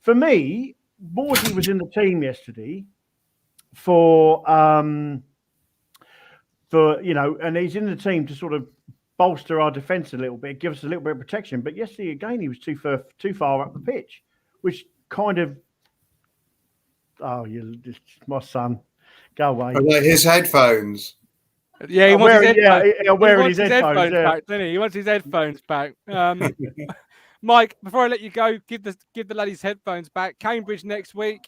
For me, Borsley was in the team yesterday and he's in the team to sort of bolster our defence a little bit, give us a little bit of protection. But yesterday again, he was too far up the pitch, which kind of my son, go away. His headphones. Yeah, he wants his headphones back, doesn't he? He wants his headphones back. Mike, before I let you go, give the lad his headphones back. Cambridge next week.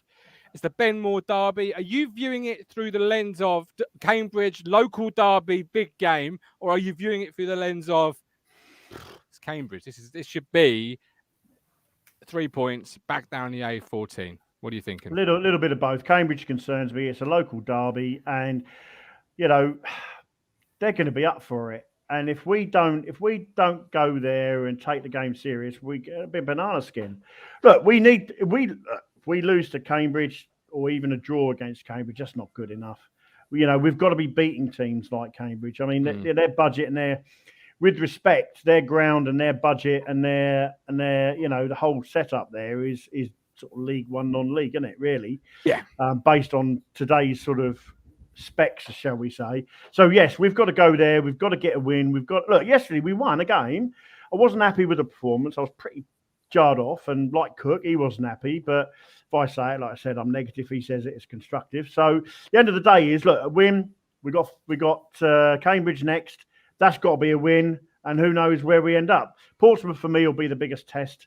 It's the Benmore derby. Are you viewing it through the lens of Cambridge, local derby, big game, or are you viewing it through the lens of it's Cambridge? This should be 3 points back down the A14. What are you thinking? Little bit of both. Cambridge concerns me. It's a local derby, and they're going to be up for it. And if we don't go there and take the game serious, we get a bit banana skin. Look, if we lose to Cambridge or even a draw against Cambridge, that's not good enough. We've got to be beating teams like Cambridge. I mean, their budget and their, with respect, their ground and their budget and their the whole setup there is sort of League One non-league, isn't it? Really? Yeah. Based on today's sort of specs, shall we say? So yes, we've got to go there. We've got to get a win. Yesterday we won a game. I wasn't happy with the performance. I was pretty jarred off, and like Cook, he wasn't happy. But if I say it, like I said, I'm negative. He says it's constructive. So the end of the day is, look, a win. We got Cambridge next. That's got to be a win, and who knows where we end up. Portsmouth for me will be the biggest test.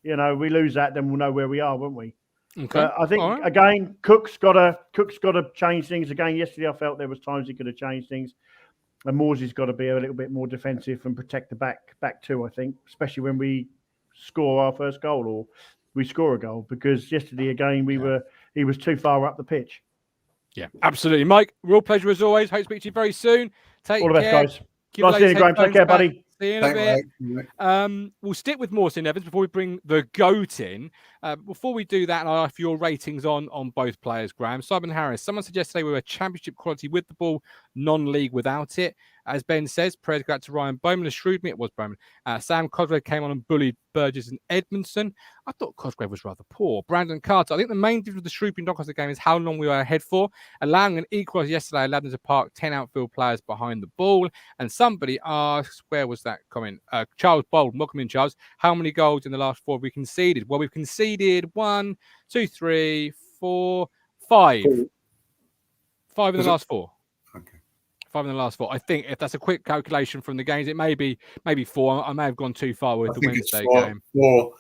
We lose that, then we'll know where we are, won't we? Okay. I think again, Cook's got to change things again. Yesterday, I felt there was times he could have changed things, and Morsey's got to be a little bit more defensive and protect the back two. I think, especially when we score our first goal or we score a goal, because yesterday again he was too far up the pitch. Yeah, absolutely, Mike. Real pleasure as always. Hope to speak to you very soon. Take all the best, care. guys. Nice seeing you, Graeme. Take care, buddy. See you in a bit. We'll stick with Morsey and Evans before we bring the GOAT in. Before we do that, and I have your ratings on both players, Graeme. Simon Harris, someone suggested they were championship quality with the ball, non-league without it. As Ben says, prayers go out to Ryan Bowman. Assured me it was Bowman. Sam Cosgrave came on and bullied Burgess and Edmondson. I thought Cosgrave was rather poor. Brandon Carter, I think the main difference with the Shrewsbury Doncaster game is how long we were ahead for. Allowing an equaliser yesterday allowed them to park 10 outfield players behind the ball. And somebody asked, where was that comment? Charles Bold, welcome in, Charles. How many goals in the last 4 have we conceded? Well, we've conceded 1, 2, 3, 4, 5. 5 in the last 4. Okay. 5 in the last 4. I think if that's a quick calculation from the games, it may be 4. I may have gone too far with the Wednesday game. 4.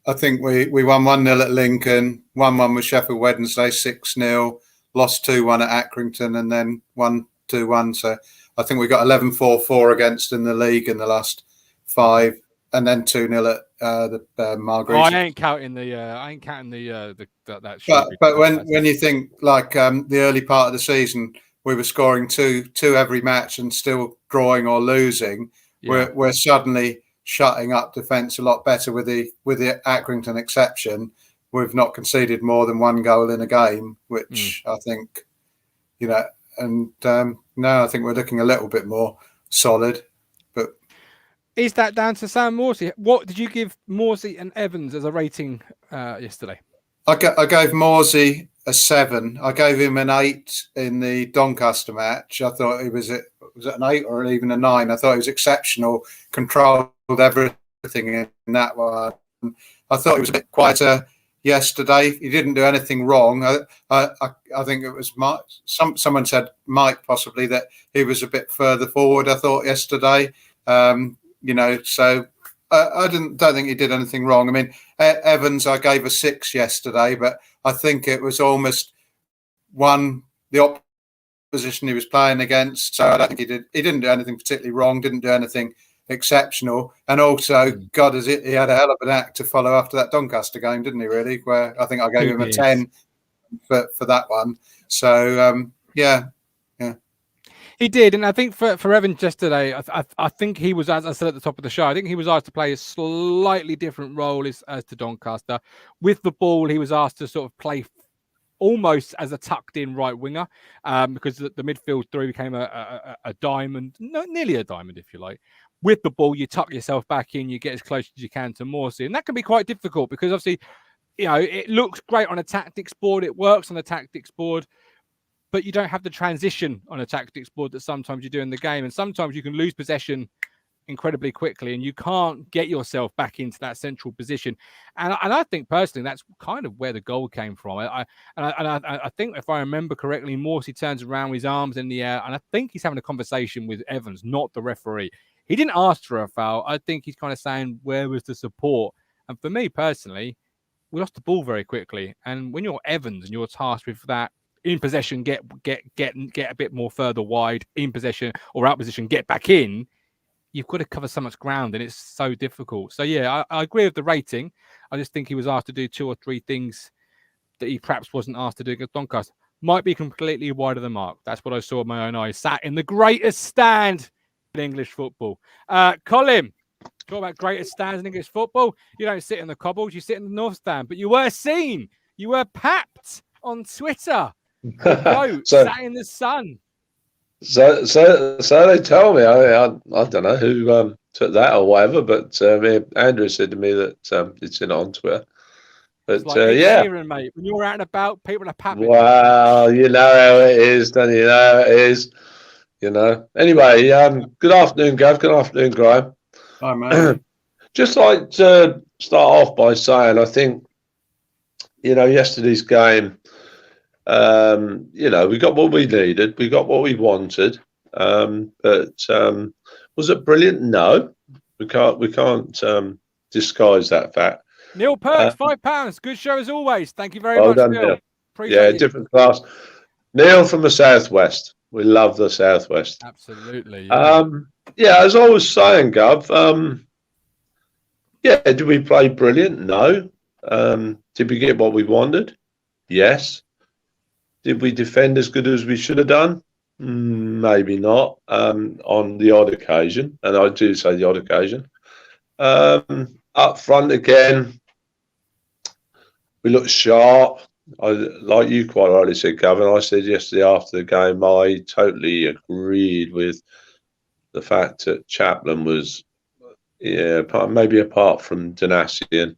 I think we won 1-0 at Lincoln, 1-1 with Sheffield Wednesday, 6-0, lost 2-1 at Accrington, and then 1-2-1. So I think we got 11-4-4 against in the league in the last 5, and then 2-0 at the Margrees. I ain't counting that. But when you think like the early part of the season, we were scoring two every match and still drawing or losing. Yeah. We're suddenly shutting up defence a lot better with the Accrington exception. We've not conceded more than 1 goal in a game, which I think, and now I think we're looking a little bit more solid. But is that down to Sam Morsey? What did you give Morsey and Evans as a rating yesterday? I gave Morsey a 7. I gave him an 8 in the Doncaster match. I thought he was it an 8 or even a 9. I thought he was exceptional, controlled everything in that one. I thought he was a bit quieter yesterday. He didn't do anything wrong. I think it was Mike. Someone said Mike possibly that he was a bit further forward. I thought yesterday, so I don't think he did anything wrong. I mean, Evans, I gave a 6 yesterday, but I think it was almost the opposition he was playing against. So I don't think he didn't do anything particularly wrong, didn't do anything exceptional. And also, God, he had a hell of an act to follow after that Doncaster game, didn't he, really? Where I think I gave him a 10 for that one. So, yeah. He did, and I think for Evans yesterday, I think he was, as I said at the top of the show, I think he was asked to play a slightly different role as to Doncaster. With the ball, he was asked to sort of play almost as a tucked-in right winger, because the midfield 3 became a diamond, nearly a diamond, if you like. With the ball, you tuck yourself back in, you get as close as you can to Morsey, and that can be quite difficult because obviously, it looks great on a tactics board, it works on a tactics board, but you don't have the transition on a tactics board that sometimes you do in the game. And sometimes you can lose possession incredibly quickly and you can't get yourself back into that central position. And I think personally, that's kind of where the goal came from. I think if I remember correctly, Morsey turns around with his arms in the air, and I think he's having a conversation with Evans, not the referee. He didn't ask for a foul. I think he's kind of saying, where was the support? And for me personally, we lost the ball very quickly. And when you're Evans and you're tasked with that, in possession, get a bit more further wide, in possession or out position, get back in, you've got to cover so much ground and it's so difficult. So, yeah, I agree with the rating. I just think he was asked to do 2 or 3 things that he perhaps wasn't asked to do against Doncaster. Might be completely wide of the mark. That's what I saw with my own eyes. Sat in the greatest stand in English football. Colin, talk about greatest stands in English football. You don't sit in the cobbles, you sit in the North Stand. But you were seen. You were papped on Twitter. Sat in the sun. So they tell me. I don't know who took that or whatever, but Andrew said to me that it's in on Twitter. But like Sheeran, mate. When you're out and about, people are papping. Well, you know how it is, don't you? Know how it is. Anyway, good afternoon, Gav. Good afternoon, Graeme. Hi, mate. Just like to start off by saying, I think yesterday's game. We got what we needed, we got what we wanted, but was it brilliant? No, we can't disguise that fact. Neil Perks, £5. Good show as always. Thank you very Well much, done, Neil. Neil. Appreciate you. Different class. Neil from the Southwest. We love the Southwest. Absolutely. Yeah. As I was saying, Gov, did we play brilliant? No. Did we get what we wanted? Yes. Did we defend as good as we should have done? Maybe not, on the odd occasion. And I do say the odd occasion. Up front again, we looked sharp. Like you quite rightly said, Gavin, I said yesterday after the game, I totally agreed with the fact that Chaplin was, maybe apart from Donatian,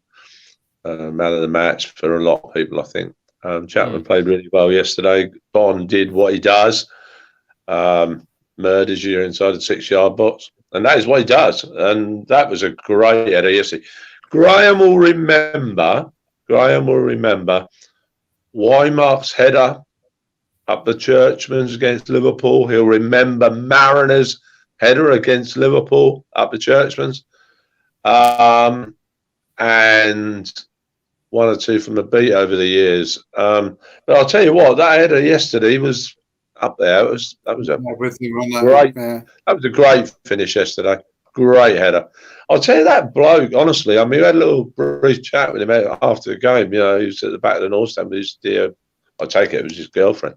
man of the match for a lot of people, I think. Chaplin played really well yesterday. Bond did what he does. Murders you inside the 6-yard box. And that is what he does. And that was a great header yesterday. Graeme will remember Wymark's header up the Churchman's against Liverpool. He'll remember Mariner's header against Liverpool up the Churchman's. And one or two from the beat over the years. But I'll tell you what, that header yesterday was up there. That was a great finish yesterday. Great header. I'll tell you that bloke, honestly, I mean, we had a little brief chat with him after the game. He was at the back of the North Stand with his dear, I take it was his girlfriend,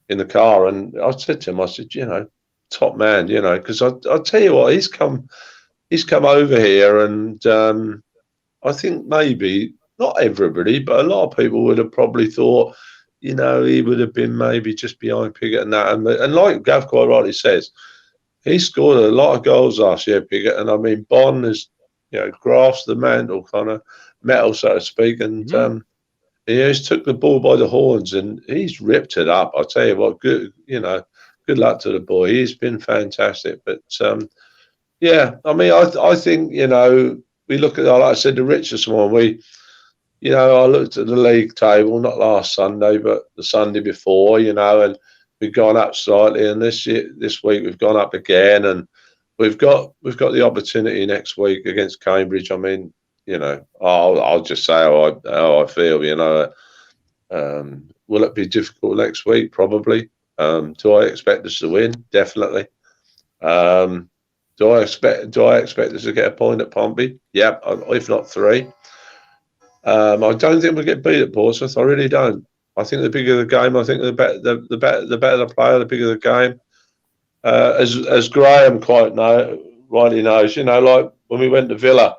in the car. And I said to him, top man, because I'll tell you what, he's come over here, and I think maybe not everybody, but a lot of people would have probably thought, he would have been maybe just behind Piggott and that. And like Gav quite rightly says, he scored a lot of goals last year, Piggott. And I mean, Bond has, grasped the mantle, kind of metal, so to speak. And he's took the ball by the horns and he's ripped it up. I'll tell you what, good luck to the boy. He's been fantastic. But I mean, I think, we look at, like I said, the richest one. I looked at the league table, not last Sunday, but the Sunday before, and we've gone up slightly. And this week we've gone up again, and we've got the opportunity next week against Cambridge. I mean, I'll just say how I feel. Will it be difficult next week? Probably. Do I expect us to win? Definitely. Do I expect us to get a point at Pompey? Yeah, if not 3. I don't think we'll get beat at Portsmouth. I really don't. I think the bigger the game, I think the better the player, the bigger the game. As Graeme quite rightly knows, like when we went to Villa,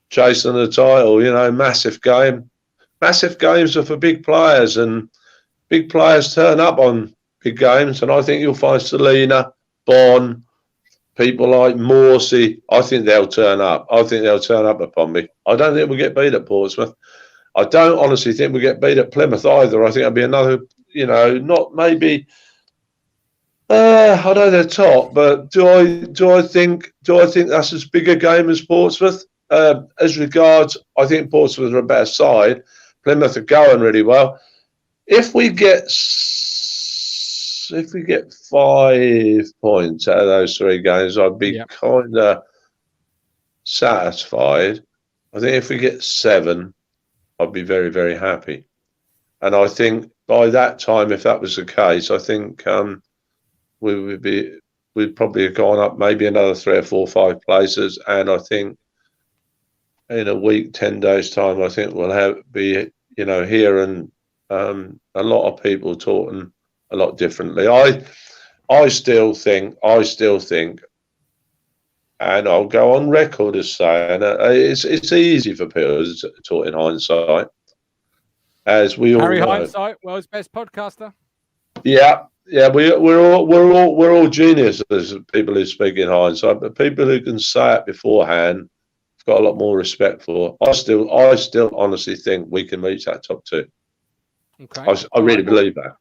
chasing the title, massive game. Massive games are for big players, and big players turn up on big games. And I think you'll find Selena, Bon, people like Morsey, I think they'll turn up. I think they'll turn up at Pompey. I don't think we'll get beat at Portsmouth. I don't honestly think we'll get beat at Plymouth either. I think it'll be another, not maybe. I know they're top, but do I think that's as big a game as Portsmouth? As regards, I think Portsmouth are a better side. Plymouth are going really well. If we get 5 points out of those 3 games, I'd be kind of satisfied. I think if we get 7, I'd be very, very happy. And I think by that time, if that was the case, I think we'd probably have gone up maybe another 3 or 4 or 5 places. And I think in a week, 10 days time, I think we'll be here, and a lot of people talking a lot differently. I still think, and I'll go on record as saying it's easy for people to talk in hindsight, as we all know. Harry Hindsight, world's best podcaster. Yeah, we're all geniuses, people who speak in hindsight, but people who can say it beforehand, I've got a lot more respect for. I still honestly think we can reach that top 2. Okay, I really believe that.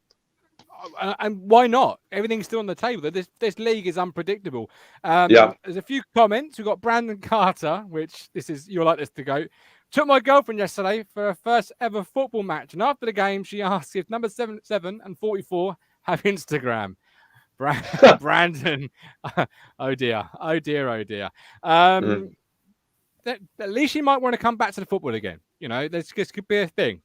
And why not? Everything's still on the table. This league is unpredictable. There's a few comments. We've got Brandon Carter, which you'll like this to go. Took my girlfriend yesterday for her first ever football match, and after the game, she asked if number 7 and 44 have Instagram. Brandon, oh dear. at least he might want to come back to the football again. This could be a thing.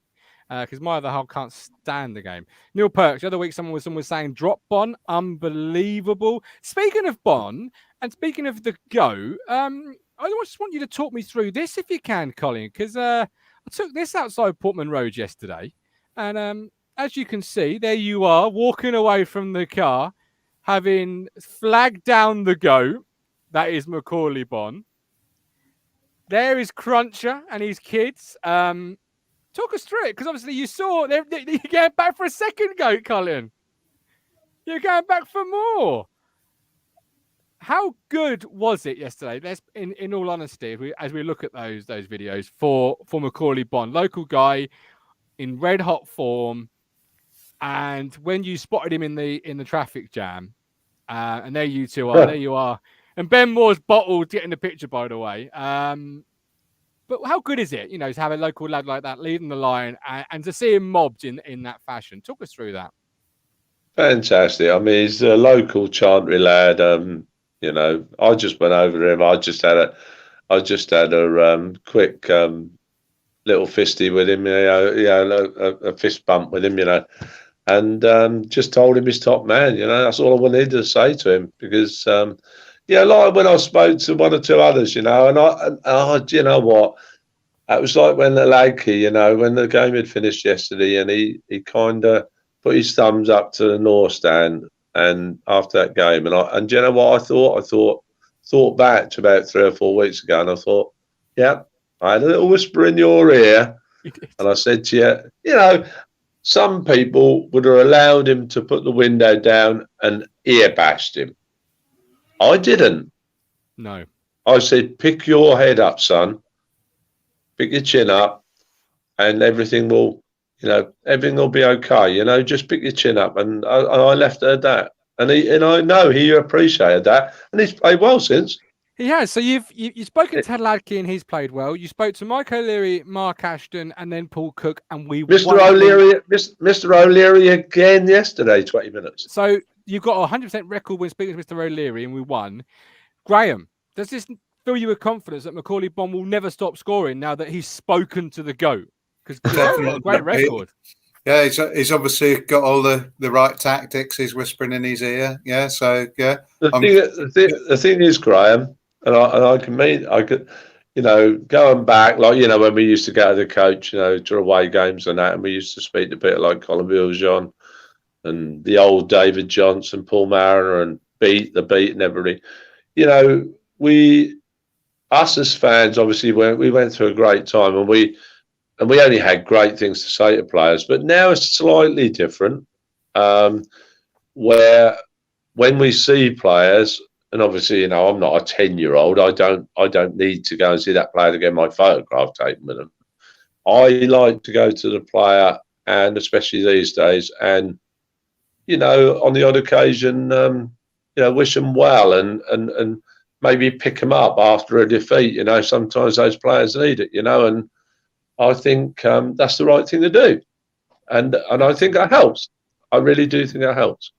Because my other half can't stand the game. Neil Perks, the other week someone was saying drop Bon, unbelievable. Speaking of Bon, and speaking of the GOAT, I just want you to talk me through this if you can, Colin, because I took this outside Portman Road yesterday, and as you can see, there you are, walking away from the car, having flagged down the GOAT, that is Macaulay Bon. There is Cruncher and his kids. Talk us through it, because obviously you saw you're going back for a second GOAT, Colin. You're going back for more. How good was it yesterday? Let's, in all honesty, as we look at those videos for Macaulay Bon, local guy in red hot form, and when you spotted him in the traffic jam, and there you two are, there you are, and Ben Moore's bottled getting the picture, by the way. But how good is it, to have a local lad like that leading the line and to see him mobbed in that fashion? Talk us through that. Fantastic. I mean, he's a local Chantry lad. I just went over to him. I just had a quick little fisty with him, a fist bump with him, and just told him he's top man. That's all I wanted to say to him, because like when I spoke to one or two others, and you know what? It was like when the lad, when the game had finished yesterday, and he kind of put his thumbs up to the North Stand, and after that game, and you know what I thought? I thought back to about 3 or 4 weeks ago, and I thought, yeah, I had a little whisper in your ear, and I said to you, some people would have allowed him to put the window down and ear bashed him. I didn't. No. I said, pick your head up, son. Pick your chin up, and everything will be okay. Just pick your chin up. And I left it at that. And I know he appreciated that, and he's played well since. He has. So you've spoken to Ted Ladke, and he's played well. You spoke to Mike O'Leary, Mark Ashton, and then Paul Cook, and Mr. O'Leary again yesterday, 20 minutes. So you've got a 100% record when speaking to Mr. O'Leary, and we won. Graeme, does this fill you with confidence that Macaulay Bon will never stop scoring now that he's spoken to the GOAT? Because he's got a great record. Yeah, he's obviously got all the right tactics. He's whispering in his ear. Yeah, so yeah. The thing is, Graeme, and I could, going back, like when we used to go to the coach, to away games and that, and we used to speak to people like Colin Wiljon and the old David Johnson, Paul Mariner, and the beat and everybody. Us as fans, obviously, we went through a great time, and we only had great things to say to players. But now it's slightly different, where when we see players, and obviously, I'm not a 10-year-old. I don't need to go and see that player to get my photograph taken with them. I like to go to the player, and especially these days, and on the odd occasion, wish them well, and maybe pick them up after a defeat. Sometimes those players need it. And I think that's the right thing to do, and I think that helps. I really do think that helps.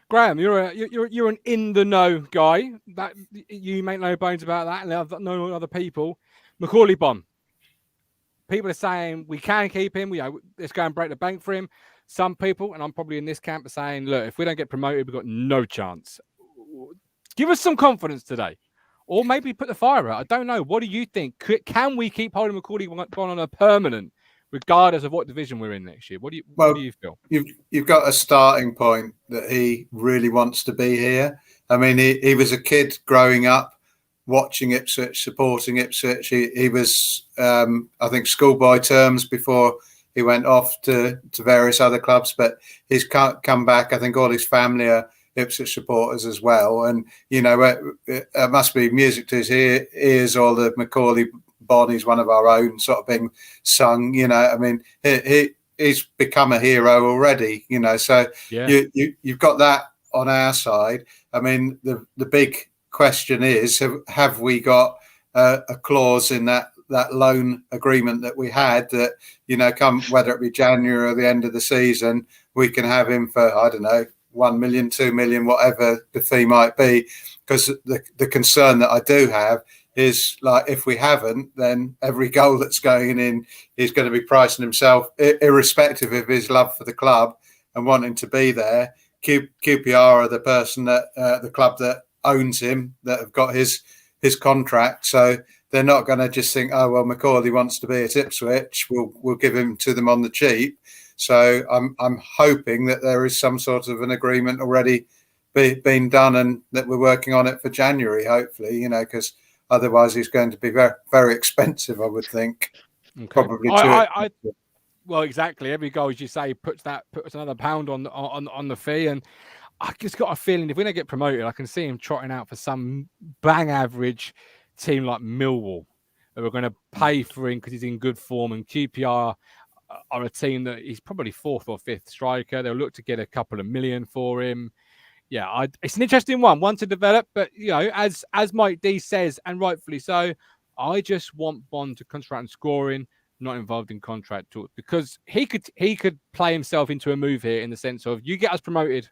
Graeme, you're an in the know guy. That you make no bones about that, and I've known other people. Macaulay Bon. People are saying we can keep him. Let's go and break the bank for him. Some people, and I'm probably in this camp, are saying, look, if we don't get promoted, we've got no chance. Give us some confidence today. Or maybe put the fire out. I don't know. What do you think? Can we keep holding Macaulay Bon on a permanent, regardless of what division we're in next year? What do you feel? You've got a starting point that he really wants to be here. I mean, he was a kid growing up, watching Ipswich, supporting Ipswich. He was, I think, schoolboy terms before he went off to various other clubs. But he's come back. I think all his family are Ipswich supporters as well, and it must be music to his ears. All the Macaulay Bon is one of our own, sort of being sung. I mean, he's become a hero already. So yeah. You've got that on our side. I mean, the big question is, have we got a clause in that loan agreement that we had that come whether it be January or the end of the season, we can have him for, I don't know, 1 million, 2 million, whatever the fee might be. Because the concern that I do have is like, if we haven't, then every goal that's going in is going to be pricing himself, irrespective of his love for the club and wanting to be there. QPR are the person that the club that owns him, that have got his contract, so they're not going to just think, oh well, McCauley wants to be at Ipswich, we'll give him to them on the cheap. So I'm hoping that there is some sort of an agreement already being done, and that we're working on it for January, hopefully, you know, because otherwise he's going to be very, very expensive, I would think. Okay. Probably well, exactly. Every goal, as you say, puts another pound on the fee, and I just got a feeling if we're going to get promoted, I can see him trotting out for some bang average team like Millwall, that we're going to pay for him because he's in good form, and QPR are a team that he's probably 4th or 5th striker. They'll look to get a couple of million for him. Yeah, it's an interesting one to develop, but you know, as Mike D says, and rightfully so, I just want Bond to concentrate on scoring, not involved in contract talk, because he could play himself into a move here in the sense of, you get us promoted,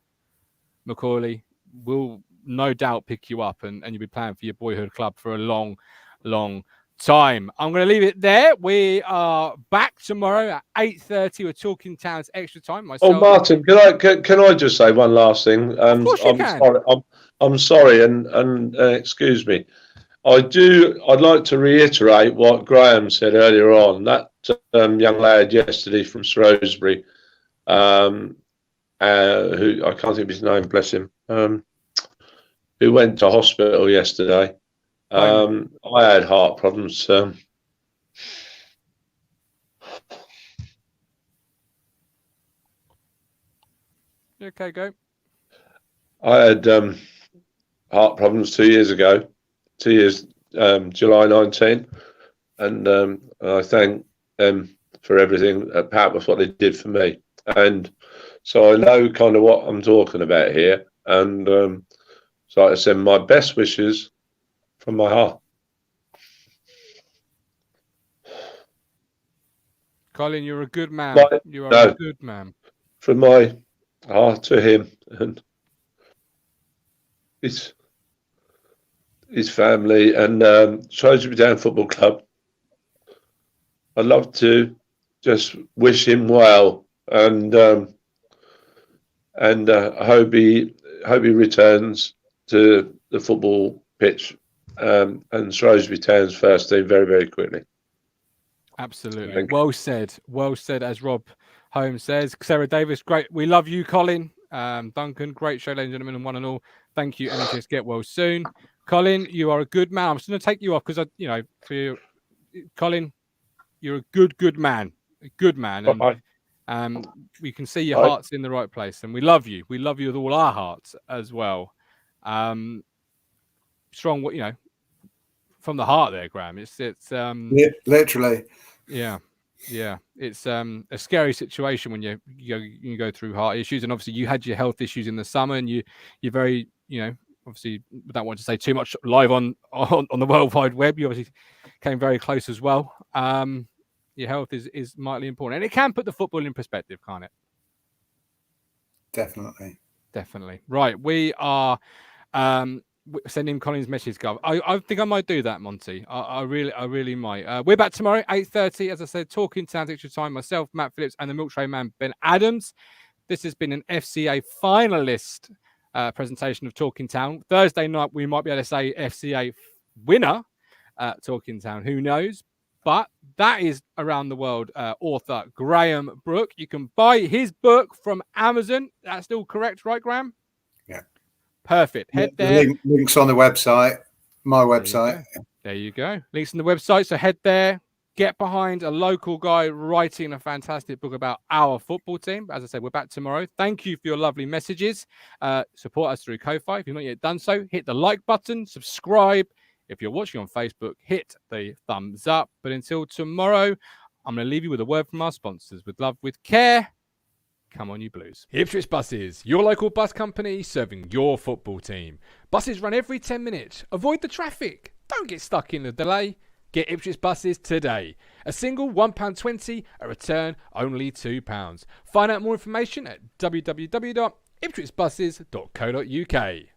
McCauley, we'll no doubt pick you up, and you'll be playing for your boyhood club for a long, long time. I'm going to leave it there. We are back tomorrow at 8:30. We're talking Town's extra time. Myself. Oh, Martin, can I just say one last thing? Of course you can. Sorry, I'm sorry, and excuse me. I'd like to reiterate what Graeme said earlier on. That young lad yesterday from Shrewsbury, who I can't think of his name, bless him, who went to hospital yesterday. I had heart problems. You okay, go. I had heart problems 2 years ago. 2 years, July 19, and I thank them for everything. Pat was what they did for me, and so I know kind of what I'm talking about here. And so I send my best wishes from my heart. Colin, you're a good man. You are a good man. From my heart to him and his family and Shrewsbury Town Football Club. I'd love to just wish him well, and I hope he returns to the football pitch and Shrewsbury Town's first team very, very quickly. Absolutely. Well said, as Rob Holmes says. Sarah Davis, great. We love you, Colin. Duncan, great show, ladies and gentlemen, and one and all. Thank you, NHS. Get well soon. Colin, you are a good man. I'm just going to take you off because Colin, you're a good man. A good man. And we can see your heart's in the right place, and we love you. We love you with all our hearts as well. Strong, from the heart there, Graeme. It's yeah, literally. Yeah. It's a scary situation when you go through heart issues, and obviously you had your health issues in the summer, and you're very, obviously we don't want to say too much live on the World Wide Web. You obviously came very close as well. Your health is mightily important, and it can put the football in perspective, can't it? Definitely. Right, we are sending Colin's message, Gov. I think I might do that, Monty. I really might. We're back tomorrow, 8:30. As I said, talking Town's extra time. Myself, Matt Phillips, and the Milk Tray Man, Ben Adams. This has been an FCA finalist presentation of Talking Town. Thursday night, we might be able to say FCA winner Talking Town. Who knows? But that is around the world author Graeme Brooke. You can buy his book from Amazon. That's still correct, right, Graeme? Yeah. Perfect. Head there. Links on the website, my website. There you go. Links on the website. So head there. Get behind a local guy writing a fantastic book about our football team. As I said, we're back tomorrow. Thank you for your lovely messages. Support us through Ko-Fi. If you've not yet done so, hit the like button, subscribe. If you're watching on Facebook, hit the thumbs up. But until tomorrow, I'm going to leave you with a word from our sponsors. With love, with care. Come on, you Blues. Ipswich Buses, your local bus company serving your football team. Buses run every 10 minutes. Avoid the traffic. Don't get stuck in the delay. Get Ipswich Buses today. A single £1.20, a return only £2. Find out more information at www.ipswichbuses.co.uk.